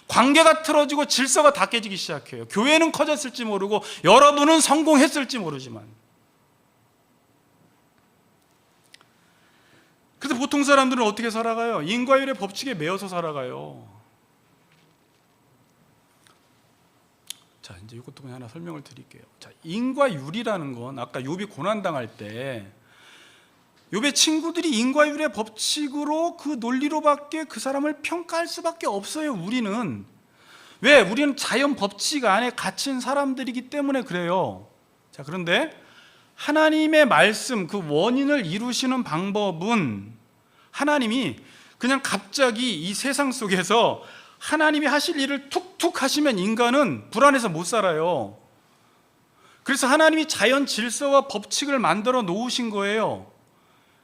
관계가 틀어지고 질서가 다 깨지기 시작해요. 교회는 커졌을지 모르고 여러분은 성공했을지 모르지만. 그래서 보통 사람들은 어떻게 살아가요? 인과율의 법칙에 매여서 살아가요. 자, 이제 이것도 그냥 하나 설명을 드릴게요. 자, 인과율이라는 건 아까 욥이 고난 당할 때 욥의 친구들이 인과율의 법칙으로 그 논리로밖에 그 사람을 평가할 수밖에 없어요. 우리는 왜? 우리는 자연 법칙 안에 갇힌 사람들이기 때문에 그래요. 자, 그런데 하나님의 말씀, 그 원인을 이루시는 방법은 하나님이 그냥 갑자기 이 세상 속에서 하나님이 하실 일을 툭툭 하시면 인간은 불안해서 못 살아요. 그래서 하나님이 자연 질서와 법칙을 만들어 놓으신 거예요.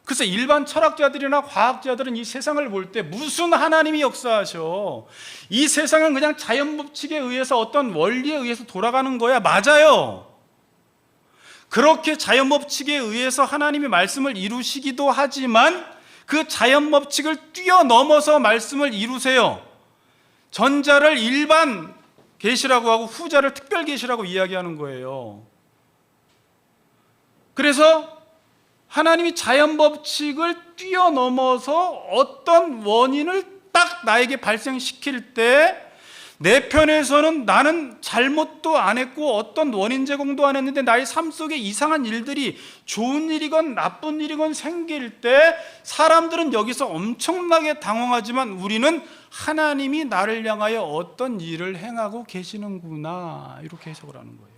그래서 일반 철학자들이나 과학자들은 이 세상을 볼 때 무슨 하나님이 역사하셔? 이 세상은 그냥 자연 법칙에 의해서 어떤 원리에 의해서 돌아가는 거야. 맞아요. 그렇게 자연 법칙에 의해서 하나님이 말씀을 이루시기도 하지만 그 자연 법칙을 뛰어넘어서 말씀을 이루세요. 전자를 일반 계시라고 하고 후자를 특별 계시라고 이야기하는 거예요. 그래서 하나님이 자연 법칙을 뛰어넘어서 어떤 원인을 딱 나에게 발생시킬 때 내 편에서는 나는 잘못도 안 했고 어떤 원인 제공도 안 했는데 나의 삶 속에 이상한 일들이 좋은 일이건 나쁜 일이건 생길 때 사람들은 여기서 엄청나게 당황하지만 우리는 하나님이 나를 향하여 어떤 일을 행하고 계시는구나 이렇게 해석을 하는 거예요.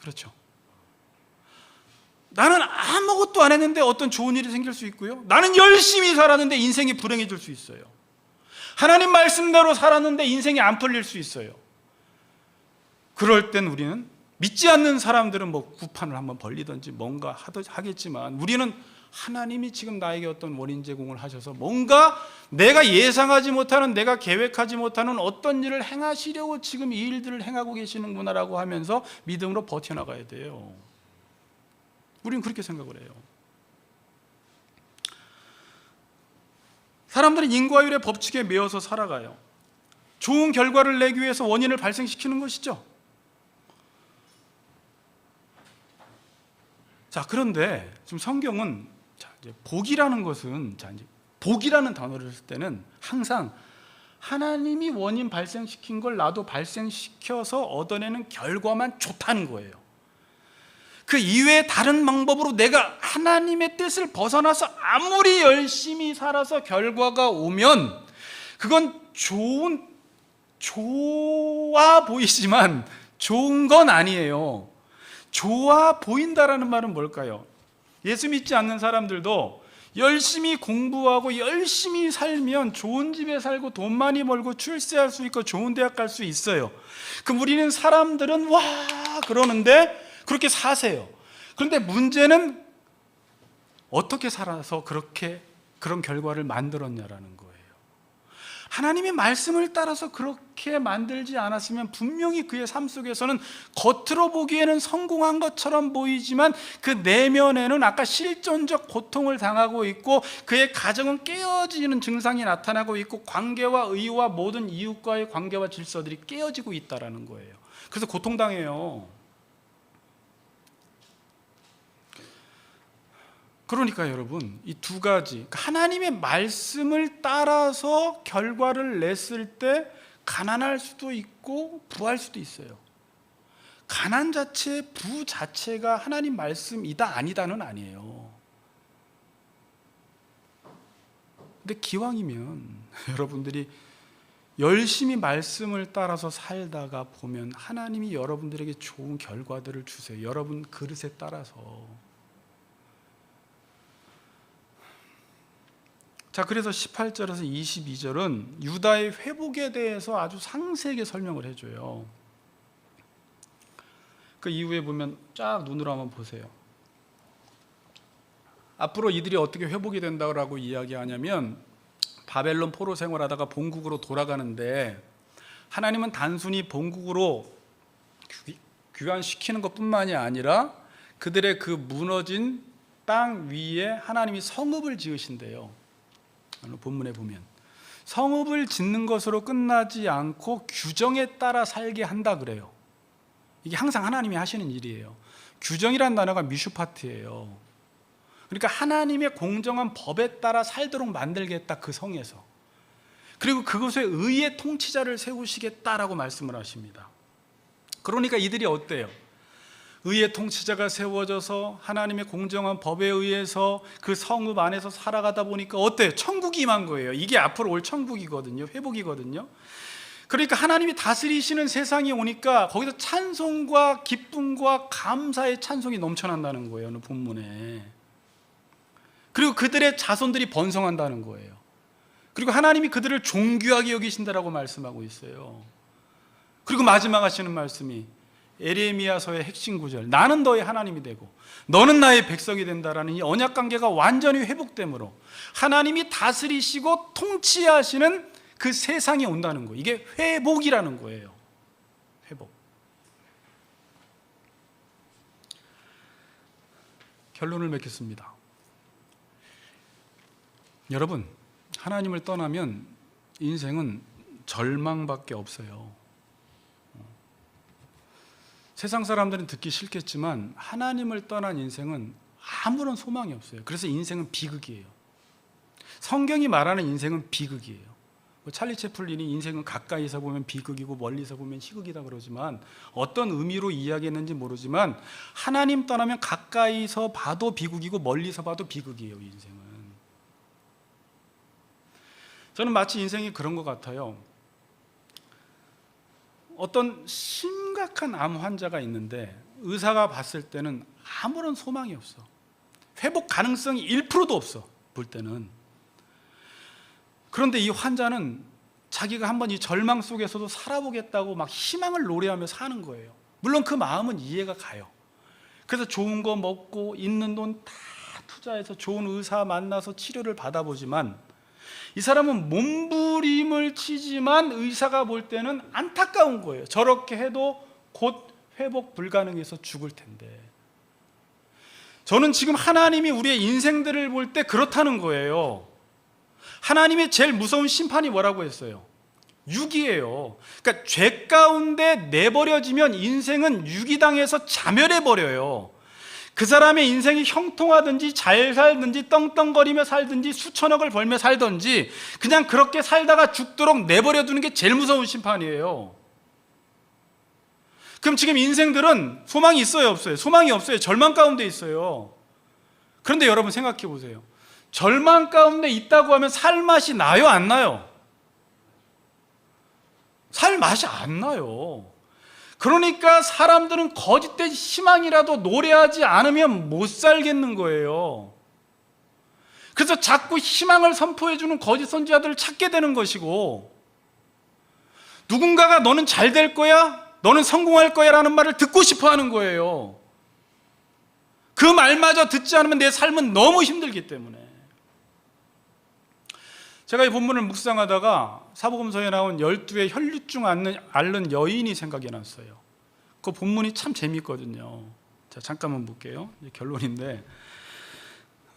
그렇죠. 나는 아무것도 안 했는데 어떤 좋은 일이 생길 수 있고요. 나는 열심히 살았는데 인생이 불행해질 수 있어요. 하나님 말씀대로 살았는데 인생이 안 풀릴 수 있어요. 그럴 땐 우리는 믿지 않는 사람들은 뭐 구판을 한번 벌리든지 뭔가 하겠지만 우리는 하나님이 지금 나에게 어떤 원인 제공을 하셔서 뭔가 내가 예상하지 못하는, 내가 계획하지 못하는 어떤 일을 행하시려고 지금 이 일들을 행하고 계시는구나라고 하면서 믿음으로 버텨나가야 돼요. 우리는 그렇게 생각을 해요. 사람들은 인과율의 법칙에 매여서 살아가요. 좋은 결과를 내기 위해서 원인을 발생시키는 것이죠. 자, 그런데 지금 성경은 이제 복이라는 것은 이제 복이라는 단어를 쓸 때는 항상 하나님이 원인 발생시킨 걸 나도 발생시켜서 얻어내는 결과만 좋다는 거예요. 그 이외에 다른 방법으로 내가 하나님의 뜻을 벗어나서 아무리 열심히 살아서 결과가 오면 그건 좋아 보이지만 좋은 건 아니에요. 좋아 보인다라는 말은 뭘까요? 예수 믿지 않는 사람들도 열심히 공부하고 열심히 살면 좋은 집에 살고 돈 많이 벌고 출세할 수 있고 좋은 대학 갈 수 있어요. 그럼 우리는 사람들은 와 그러는데 그렇게 사세요. 그런데 문제는 어떻게 살아서 그런 결과를 만들었냐라는 거예요. 하나님의 말씀을 따라서 그렇게 만들지 않았으면 분명히 그의 삶 속에서는 겉으로 보기에는 성공한 것처럼 보이지만 그 내면에는 아까 실존적 고통을 당하고 있고 그의 가정은 깨어지는 증상이 나타나고 있고 관계와 의와 모든 이웃과의 관계와 질서들이 깨어지고 있다는 거예요. 그래서 고통당해요. 그러니까 여러분 이 두 가지 하나님의 말씀을 따라서 결과를 냈을 때 가난할 수도 있고 부할 수도 있어요. 가난 자체, 부 자체가 하나님 말씀이다 아니다는 아니에요. 근데 기왕이면 여러분들이 열심히 말씀을 따라서 살다가 보면 하나님이 여러분들에게 좋은 결과들을 주세요. 여러분 그릇에 따라서. 자, 그래서 18절에서 22절은 유다의 회복에 대해서 아주 상세하게 설명을 해줘요. 그 이후에 보면 쫙 눈으로 한번 보세요. 앞으로 이들이 어떻게 회복이 된다고 이야기하냐면 바벨론 포로 생활하다가 본국으로 돌아가는데 하나님은 단순히 본국으로 귀환시키는 것뿐만이 아니라 그들의 그 무너진 땅 위에 하나님이 성읍을 지으신대요. 본문에 보면 성읍을 짓는 것으로 끝나지 않고 규정에 따라 살게 한다 그래요. 이게 항상 하나님이 하시는 일이에요. 규정이란 단어가 미슈파트예요. 그러니까 하나님의 공정한 법에 따라 살도록 만들겠다 그 성에서. 그리고 그곳에 의의 통치자를 세우시겠다라고 말씀을 하십니다. 그러니까 이들이 어때요? 의의 통치자가 세워져서 하나님의 공정한 법에 의해서 그 성읍 안에서 살아가다 보니까 어때요? 천국이 임한 거예요. 이게 앞으로 올 천국이거든요. 회복이거든요. 그러니까 하나님이 다스리시는 세상이 오니까 거기서 찬송과 기쁨과 감사의 찬송이 넘쳐난다는 거예요. 오늘 본문에. 그리고 그들의 자손들이 번성한다는 거예요. 그리고 하나님이 그들을 존귀하게 여기신다라고 말씀하고 있어요. 그리고 마지막 하시는 말씀이 에레미야서의 핵심 구절, 나는 너의 하나님이 되고 너는 나의 백성이 된다라는 이 언약관계가 완전히 회복됨으로 하나님이 다스리시고 통치하시는 그 세상이 온다는 거예요. 이게 회복이라는 거예요. 회복. 결론을 맺겠습니다. 여러분, 하나님을 떠나면 인생은 절망밖에 없어요. 세상 사람들은 듣기 싫겠지만 하나님을 떠난 인생은 아무런 소망이 없어요. 그래서 인생은 비극이에요. 성경이 말하는 인생은 비극이에요. 찰리 채플린이 인생은 가까이서 보면 비극이고 멀리서 보면 희극이다 그러지만, 어떤 의미로 이야기했는지 모르지만 하나님 떠나면 가까이서 봐도 비극이고 멀리서 봐도 비극이에요. 인생은. 저는 마치 인생이 그런 것 같아요. 어떤 심각한 암 환자가 있는데 의사가 봤을 때는 아무런 소망이 없어. 회복 가능성이 1%도 없어, 볼 때는. 그런데 이 환자는 자기가 한번 이 절망 속에서도 살아보겠다고 막 희망을 노래하며 사는 거예요. 물론 그 마음은 이해가 가요. 그래서 좋은 거 먹고 있는 돈 다 투자해서 좋은 의사 만나서 치료를 받아보지만, 이 사람은 몸부림을 치지만 의사가 볼 때는 안타까운 거예요. 저렇게 해도 곧 회복 불가능해서 죽을 텐데. 저는 지금 하나님이 우리의 인생들을 볼 때 그렇다는 거예요. 하나님의 제일 무서운 심판이 뭐라고 했어요? 유기예요. 그러니까 죄 가운데 내버려지면 인생은 유기당해서 자멸해버려요. 그 사람의 인생이 형통하든지 잘 살든지 떵떵거리며 살든지 수천억을 벌며 살든지 그냥 그렇게 살다가 죽도록 내버려두는 게 제일 무서운 심판이에요. 그럼 지금 인생들은 소망이 있어요, 없어요? 소망이 없어요. 절망 가운데 있어요. 그런데 여러분 생각해 보세요. 절망 가운데 있다고 하면 살 맛이 나요, 안 나요? 살 맛이 안 나요. 그러니까 사람들은 거짓된 희망이라도 노래하지 않으면 못 살겠는 거예요. 그래서 자꾸 희망을 선포해주는 거짓 선지자들을 찾게 되는 것이고, 누군가가 너는 잘 될 거야, 너는 성공할 거야 라는 말을 듣고 싶어 하는 거예요. 그 말마저 듣지 않으면 내 삶은 너무 힘들기 때문에. 제가 이 본문을 묵상하다가 사복음서에 나온 12의 혈류증 앓는 여인이 생각이 났어요. 그 본문이 참 재미있거든요. 자, 잠깐만 볼게요. 결론인데,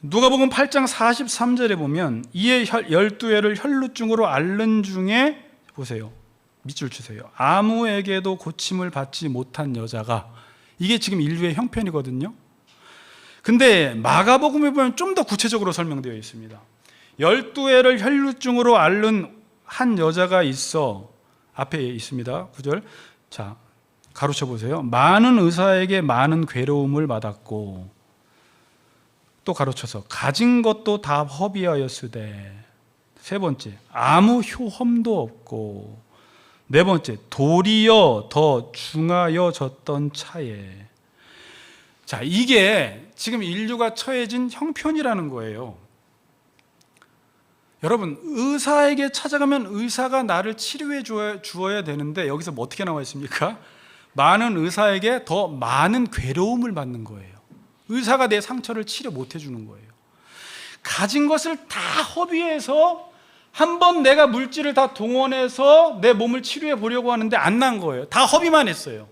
누가복음 8장 43절에 보면 이에 12회를 혈루증으로 앓는 중에, 보세요, 밑줄 치세요, 아무에게도 고침을 받지 못한 여자가, 이게 지금 인류의 형편이거든요. 근데 마가복음에 보면 좀 더 구체적으로 설명되어 있습니다. 12회를 혈루증으로 앓는 한 여자가 있어, 앞에 있습니다. 9절. 자, 가로쳐 보세요. 많은 의사에게 많은 괴로움을 받았고, 또 가로쳐서 가진 것도 다 허비하였으되, 세 번째, 아무 효험도 없고, 네 번째, 도리어 더 중하여졌던 차에. 자, 이게 지금 인류가 처해진 형편이라는 거예요. 여러분, 의사에게 찾아가면 의사가 나를 치료해 주어야 되는데, 여기서 뭐 어떻게 나와 있습니까? 많은 의사에게 더 많은 괴로움을 받는 거예요. 의사가 내 상처를 치료 못 해주는 거예요. 가진 것을 다 허비해서 한번 내가 물질을 다 동원해서 내 몸을 치료해 보려고 하는데 안 난 거예요. 다 허비만 했어요.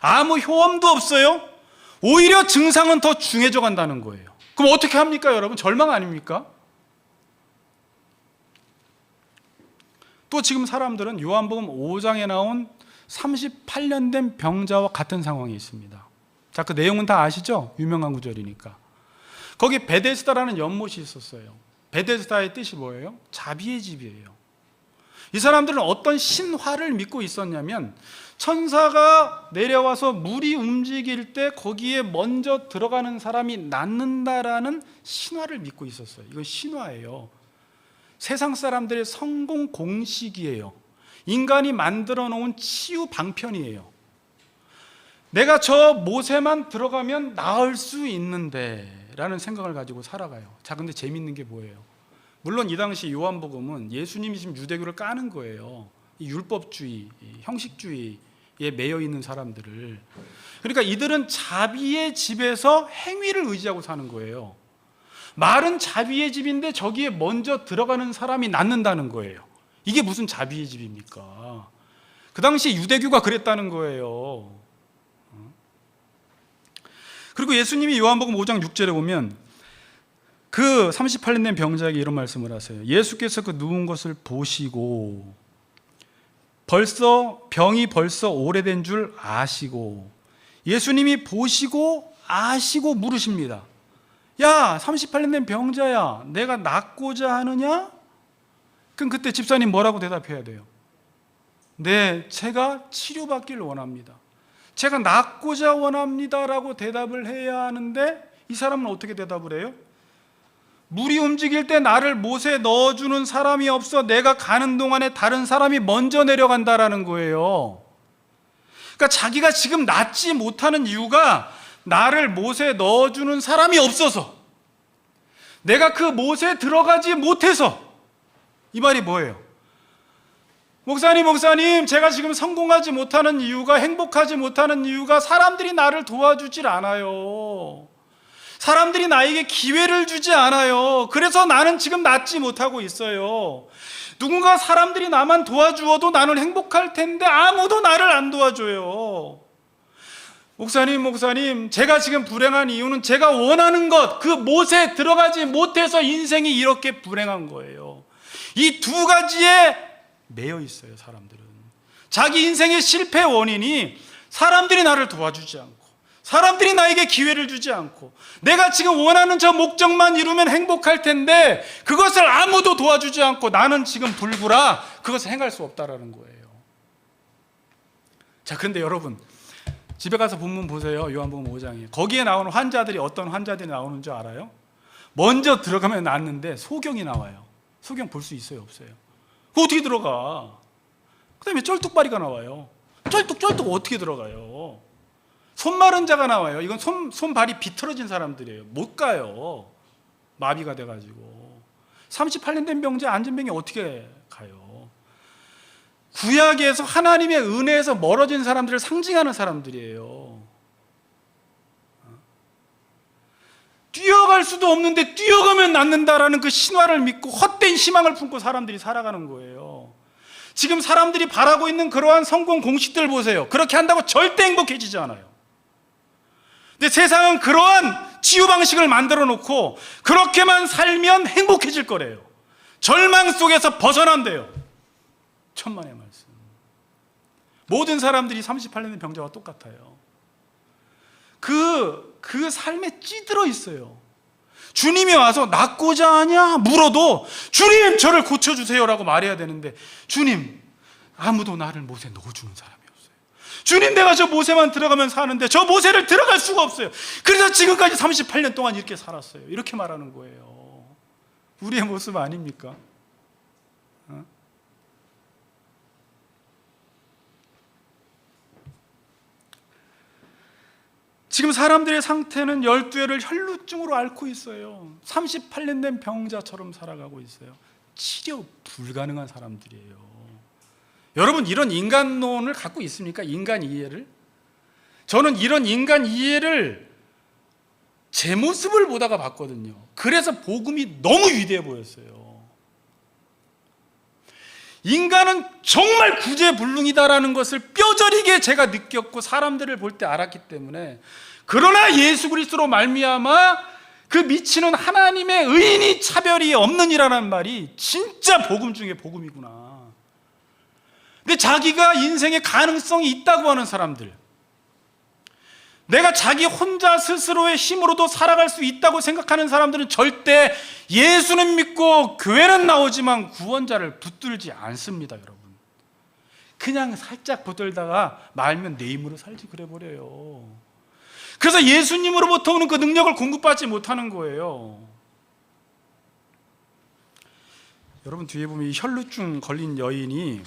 아무 효험도 없어요. 오히려 증상은 더 중해져 간다는 거예요. 그럼 어떻게 합니까, 여러분? 절망 아닙니까? 또 지금 사람들은 요한복음 5장에 나온 38년 된 병자와 같은 상황이 있습니다. 자, 그 내용은 다 아시죠? 유명한 구절이니까. 거기 베데스다라는 연못이 있었어요. 베데스다의 뜻이 뭐예요? 자비의 집이에요. 이 사람들은 어떤 신화를 믿고 있었냐면, 천사가 내려와서 물이 움직일 때 거기에 먼저 들어가는 사람이 낫는다라는 신화를 믿고 있었어요. 이건 신화예요. 세상 사람들의 성공 공식이에요. 인간이 만들어 놓은 치유 방편이에요. 내가 저 못에만 들어가면 나을 수 있는데 라는 생각을 가지고 살아가요. 자, 근데 재밌는 게 뭐예요? 물론 이 당시 요한복음은 예수님이 지금 유대교를 까는 거예요. 이 율법주의, 형식주의에 매여 있는 사람들을. 그러니까 이들은 자비의 집에서 행위를 의지하고 사는 거예요. 말은 자비의 집인데 저기에 먼저 들어가는 사람이 낫는다는 거예요. 이게 무슨 자비의 집입니까? 그 당시 유대교가 그랬다는 거예요. 그리고 예수님이 요한복음 5장 6절에 보면 그 38년 된 병자에게 이런 말씀을 하세요. 예수께서 그 누운 것을 보시고 병이 벌써 오래된 줄 아시고 예수님이 보시고 아시고 물으십니다. 야, 38년 된 병자야, 내가 낫고자 하느냐? 그럼 그때 집사님 뭐라고 대답해야 돼요? 네, 제가 치료받길 원합니다. 제가 낫고자 원합니다라고 대답을 해야 하는데 이 사람은 어떻게 대답을 해요? 물이 움직일 때 나를 못에 넣어주는 사람이 없어 내가 가는 동안에 다른 사람이 먼저 내려간다라는 거예요. 그러니까 자기가 지금 낫지 못하는 이유가 나를 못에 넣어주는 사람이 없어서, 내가 그 못에 들어가지 못해서. 이 말이 뭐예요? 목사님, 제가 지금 성공하지 못하는 이유가, 행복하지 못하는 이유가 사람들이 나를 도와주질 않아요. 사람들이 나에게 기회를 주지 않아요. 그래서 나는 지금 낫지 못하고 있어요. 누군가 사람들이 나만 도와주어도 나는 행복할 텐데 아무도 나를 안 도와줘요. 목사님, 제가 지금 불행한 이유는 제가 원하는 것, 그 못에 들어가지 못해서 인생이 이렇게 불행한 거예요. 이 두 가지에 매여 있어요, 사람들은. 자기 인생의 실패 원인이 사람들이 나를 도와주지 않고, 사람들이 나에게 기회를 주지 않고, 내가 지금 원하는 저 목적만 이루면 행복할 텐데 그것을 아무도 도와주지 않고 나는 지금 불구라 그것을 행할 수 없다라는 거예요. 자, 그런데 여러분, 집에 가서 본문 보세요. 요한복음 5장에 거기에 나오는 환자들이 어떤 환자들이 나오는 줄 알아요? 먼저 들어가면 낫는데 소경이 나와요. 소경 볼 수 있어요, 없어요? 그거 어떻게 들어가? 그 다음에 쩔뚝바리가 나와요. 쩔뚝 어떻게 들어가요? 손 마른 자가 나와요. 이건 손발이 비틀어진 사람들이에요. 못 가요. 마비가 돼가지고. 38년 된 병자, 앉은 병이 어떻게 가요? 구약에서 하나님의 은혜에서 멀어진 사람들을 상징하는 사람들이에요. 뛰어갈 수도 없는데 뛰어가면 낫는다라는 그 신화를 믿고 헛된 희망을 품고 사람들이 살아가는 거예요. 지금 사람들이 바라고 있는 그러한 성공 공식들 보세요. 그렇게 한다고 절대 행복해지지 않아요. 근데 세상은 그러한 치유 방식을 만들어 놓고 그렇게만 살면 행복해질 거래요. 절망 속에서 벗어난대요. 천만의 말씀. 모든 사람들이 38년 된 병자와 똑같아요. 그 삶에 찌들어 있어요. 주님이 와서 낫고자 하냐 물어도 주님 저를 고쳐주세요라고 말해야 되는데, 주님 아무도 나를 못에 넣어주는 사람이 없어요. 주님 내가 저 못에만 들어가면 사는데 저 못에를 들어갈 수가 없어요. 그래서 지금까지 38년 동안 이렇게 살았어요. 이렇게 말하는 거예요. 우리의 모습 아닙니까? 지금 사람들의 상태는 12회를 혈루증으로 앓고 있어요. 38년 된 병자처럼 살아가고 있어요. 치료 불가능한 사람들이에요. 여러분, 이런 인간론을 갖고 있습니까? 인간 이해를? 저는 이런 인간 이해를 제 모습을 보다가 봤거든요. 그래서 복음이 너무 위대해 보였어요. 인간은 정말 구제불능이다라는 것을 뼈저리게 제가 느꼈고 사람들을 볼 때 알았기 때문에, 그러나 예수 그리스도로 말미암아 그 미치는 하나님의 의인이 차별이 없느니라는 말이 진짜 복음 중에 복음이구나. 근데 자기가 인생에 가능성이 있다고 하는 사람들, 내가 자기 혼자 스스로의 힘으로도 살아갈 수 있다고 생각하는 사람들은 절대 예수는 믿고 교회는 나오지만 구원자를 붙들지 않습니다. 여러분, 그냥 살짝 붙들다가 말면 내 힘으로 살지 그래 버려요. 그래서 예수님으로부터 오는 그 능력을 공급받지 못하는 거예요. 여러분, 뒤에 보면 이 혈루증 걸린 여인이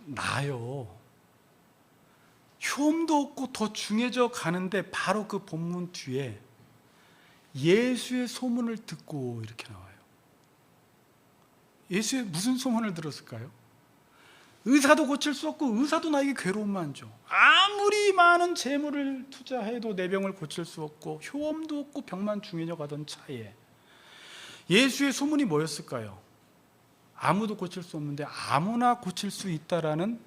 나요. 효험도 없고 더 중해져 가는데 바로 그 본문 뒤에 예수의 소문을 듣고 이렇게 나와요. 예수의 무슨 소문을 들었을까요? 의사도 고칠 수 없고 의사도 나에게 괴로움만 줘. 아무리 많은 재물을 투자해도 내 병을 고칠 수 없고 효험도 없고 병만 중해져 가던 차에 예수의 소문이 뭐였을까요? 아무도 고칠 수 없는데 아무나 고칠 수 있다라는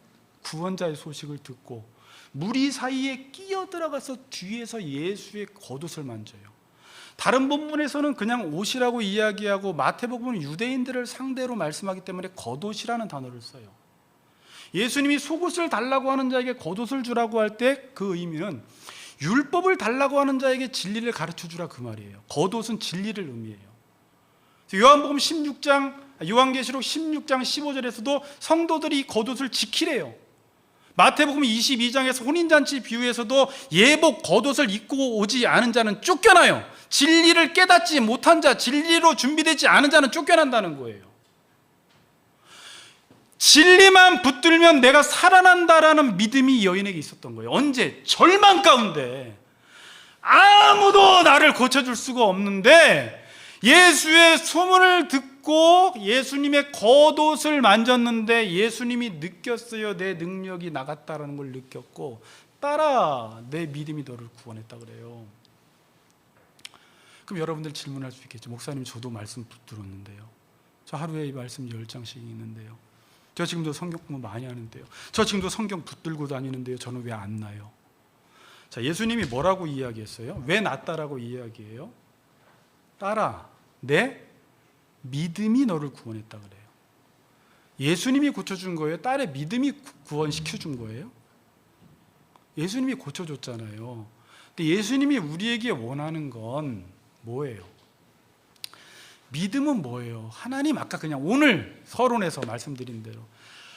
구원자의 소식을 듣고 무리 사이에 끼어들어가서 뒤에서 예수의 겉옷을 만져요. 다른 본문에서는 그냥 옷이라고 이야기하고 마태복음은 유대인들을 상대로 말씀하기 때문에 겉옷이라는 단어를 써요. 예수님이 속옷을 달라고 하는 자에게 겉옷을 주라고 할 때 그 의미는 율법을 달라고 하는 자에게 진리를 가르쳐 주라 그 말이에요. 겉옷은 진리를 의미해요. 요한복음 16장, 요한계시록 16장 15절에서도 성도들이 겉옷을 지키래요. 마태복음 22장에서 혼인잔치 비유에서도 예복 겉옷을 입고 오지 않은 자는 쫓겨나요. 진리를 깨닫지 못한 자, 진리로 준비되지 않은 자는 쫓겨난다는 거예요. 진리만 붙들면 내가 살아난다라는 믿음이 이 여인에게 있었던 거예요. 언제? 절망 가운데 아무도 나를 고쳐줄 수가 없는데 예수의 소문을 듣고 예수님의 겉옷을 만졌는데 예수님이 느꼈어요. 내 능력이 나갔다라는 걸 느꼈고 따라 내 믿음이 너를 구원했다 그래요. 그럼 여러분들 질문할 수 있겠죠. 목사님 저도 말씀 붙들었는데요. 저 하루에 이 말씀 10장씩 읽는데요. 저 지금도 성경 공부 많이 하는데요. 저 지금도 성경 붙들고 다니는데요. 저는 왜 안 나요? 자, 예수님이 뭐라고 이야기했어요? 왜 낫다라고 이야기해요? 딸아, 내 믿음이 너를 구원했다 그래요. 예수님이 고쳐준 거예요? 딸의 믿음이 구원시켜준 거예요? 예수님이 고쳐줬잖아요. 근데 예수님이 우리에게 원하는 건 뭐예요? 믿음은 뭐예요? 하나님, 아까 그냥 오늘 서론에서 말씀드린 대로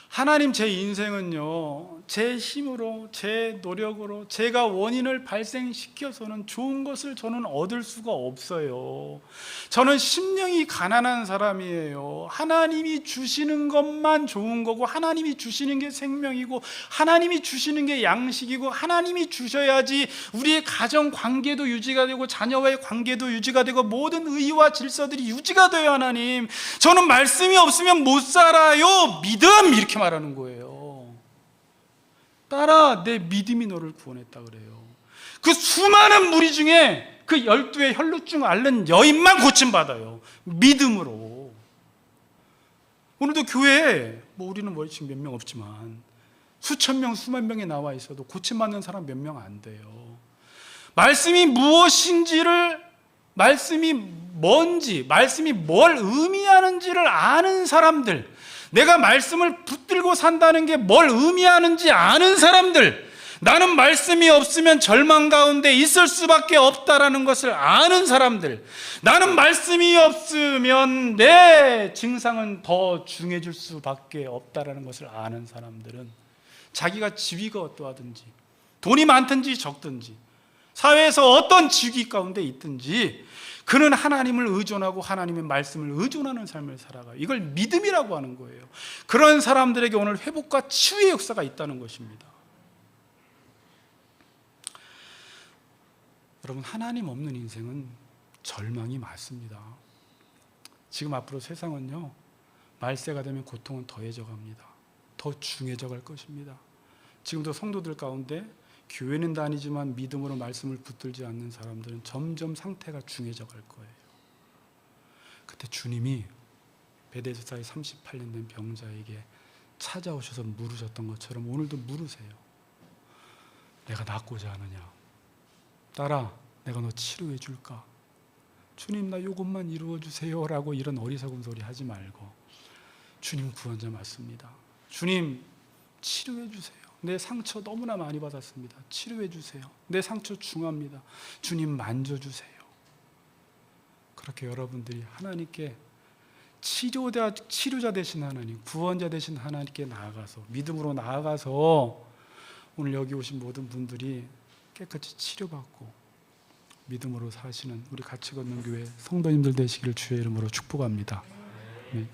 하나님, 제 인생은요 제 힘으로 제 노력으로 제가 원인을 발생시켜서는 좋은 것을 저는 얻을 수가 없어요. 저는 심령이 가난한 사람이에요. 하나님이 주시는 것만 좋은 거고 하나님이 주시는 게 생명이고 하나님이 주시는 게 양식이고 하나님이 주셔야지 우리의 가정 관계도 유지가 되고 자녀와의 관계도 유지가 되고 모든 의와 질서들이 유지가 돼요. 하나님, 저는 말씀이 없으면 못 살아요. 믿음, 이렇게 말하는 거예요. 딸아, 내 믿음이 너를 구원했다 그래요. 그 수많은 무리 중에 그 12의 혈루증 앓는 여인만 고침받아요. 믿음으로. 오늘도 교회에 우리는 지금 몇 명 없지만 수천 명, 수만 명이 나와 있어도 고침받는 사람 몇 명 안 돼요. 말씀이 무엇인지를, 말씀이 뭔지, 말씀이 뭘 의미하는지를 아는 사람들, 내가 말씀을 붙들고 산다는 게 뭘 의미하는지 아는 사람들, 나는 말씀이 없으면 절망 가운데 있을 수밖에 없다라는 것을 아는 사람들, 나는 말씀이 없으면 내 증상은 더 중해질 수밖에 없다라는 것을 아는 사람들은 자기가 지위가 어떠하든지 돈이 많든지 적든지 사회에서 어떤 직위 가운데 있든지 그는 하나님을 의존하고 하나님의 말씀을 의존하는 삶을 살아가요. 이걸 믿음이라고 하는 거예요. 그런 사람들에게 오늘 회복과 치유의 역사가 있다는 것입니다. 여러분, 하나님 없는 인생은 절망이 많습니다. 지금 앞으로 세상은요 말세가 되면 고통은 더해져 갑니다. 더 중해져 갈 것입니다. 지금도 성도들 가운데 교회는 다니지만 믿음으로 말씀을 붙들지 않는 사람들은 점점 상태가 중해져 갈 거예요. 그때 주님이 베데스다에 38년 된 병자에게 찾아오셔서 물으셨던 것처럼 오늘도 물으세요. 내가 낫고자 하느냐? 딸아, 내가 너 치료해 줄까? 주님, 나 이것만 이루어 주세요 라고 이런 어리석은 소리 하지 말고 주님 구원자 맞습니다. 주님 치료해 주세요. 내 상처 너무나 많이 받았습니다. 치료해 주세요. 내 상처 중합니다. 주님 만져주세요. 그렇게 여러분들이 하나님께 치료자 되신 하나님, 구원자 되신 하나님께 나아가서 믿음으로 나아가서 오늘 여기 오신 모든 분들이 깨끗이 치료받고 믿음으로 사시는 우리 같이 걷는 교회 성도님들 되시기를 주의 이름으로 축복합니다. 네.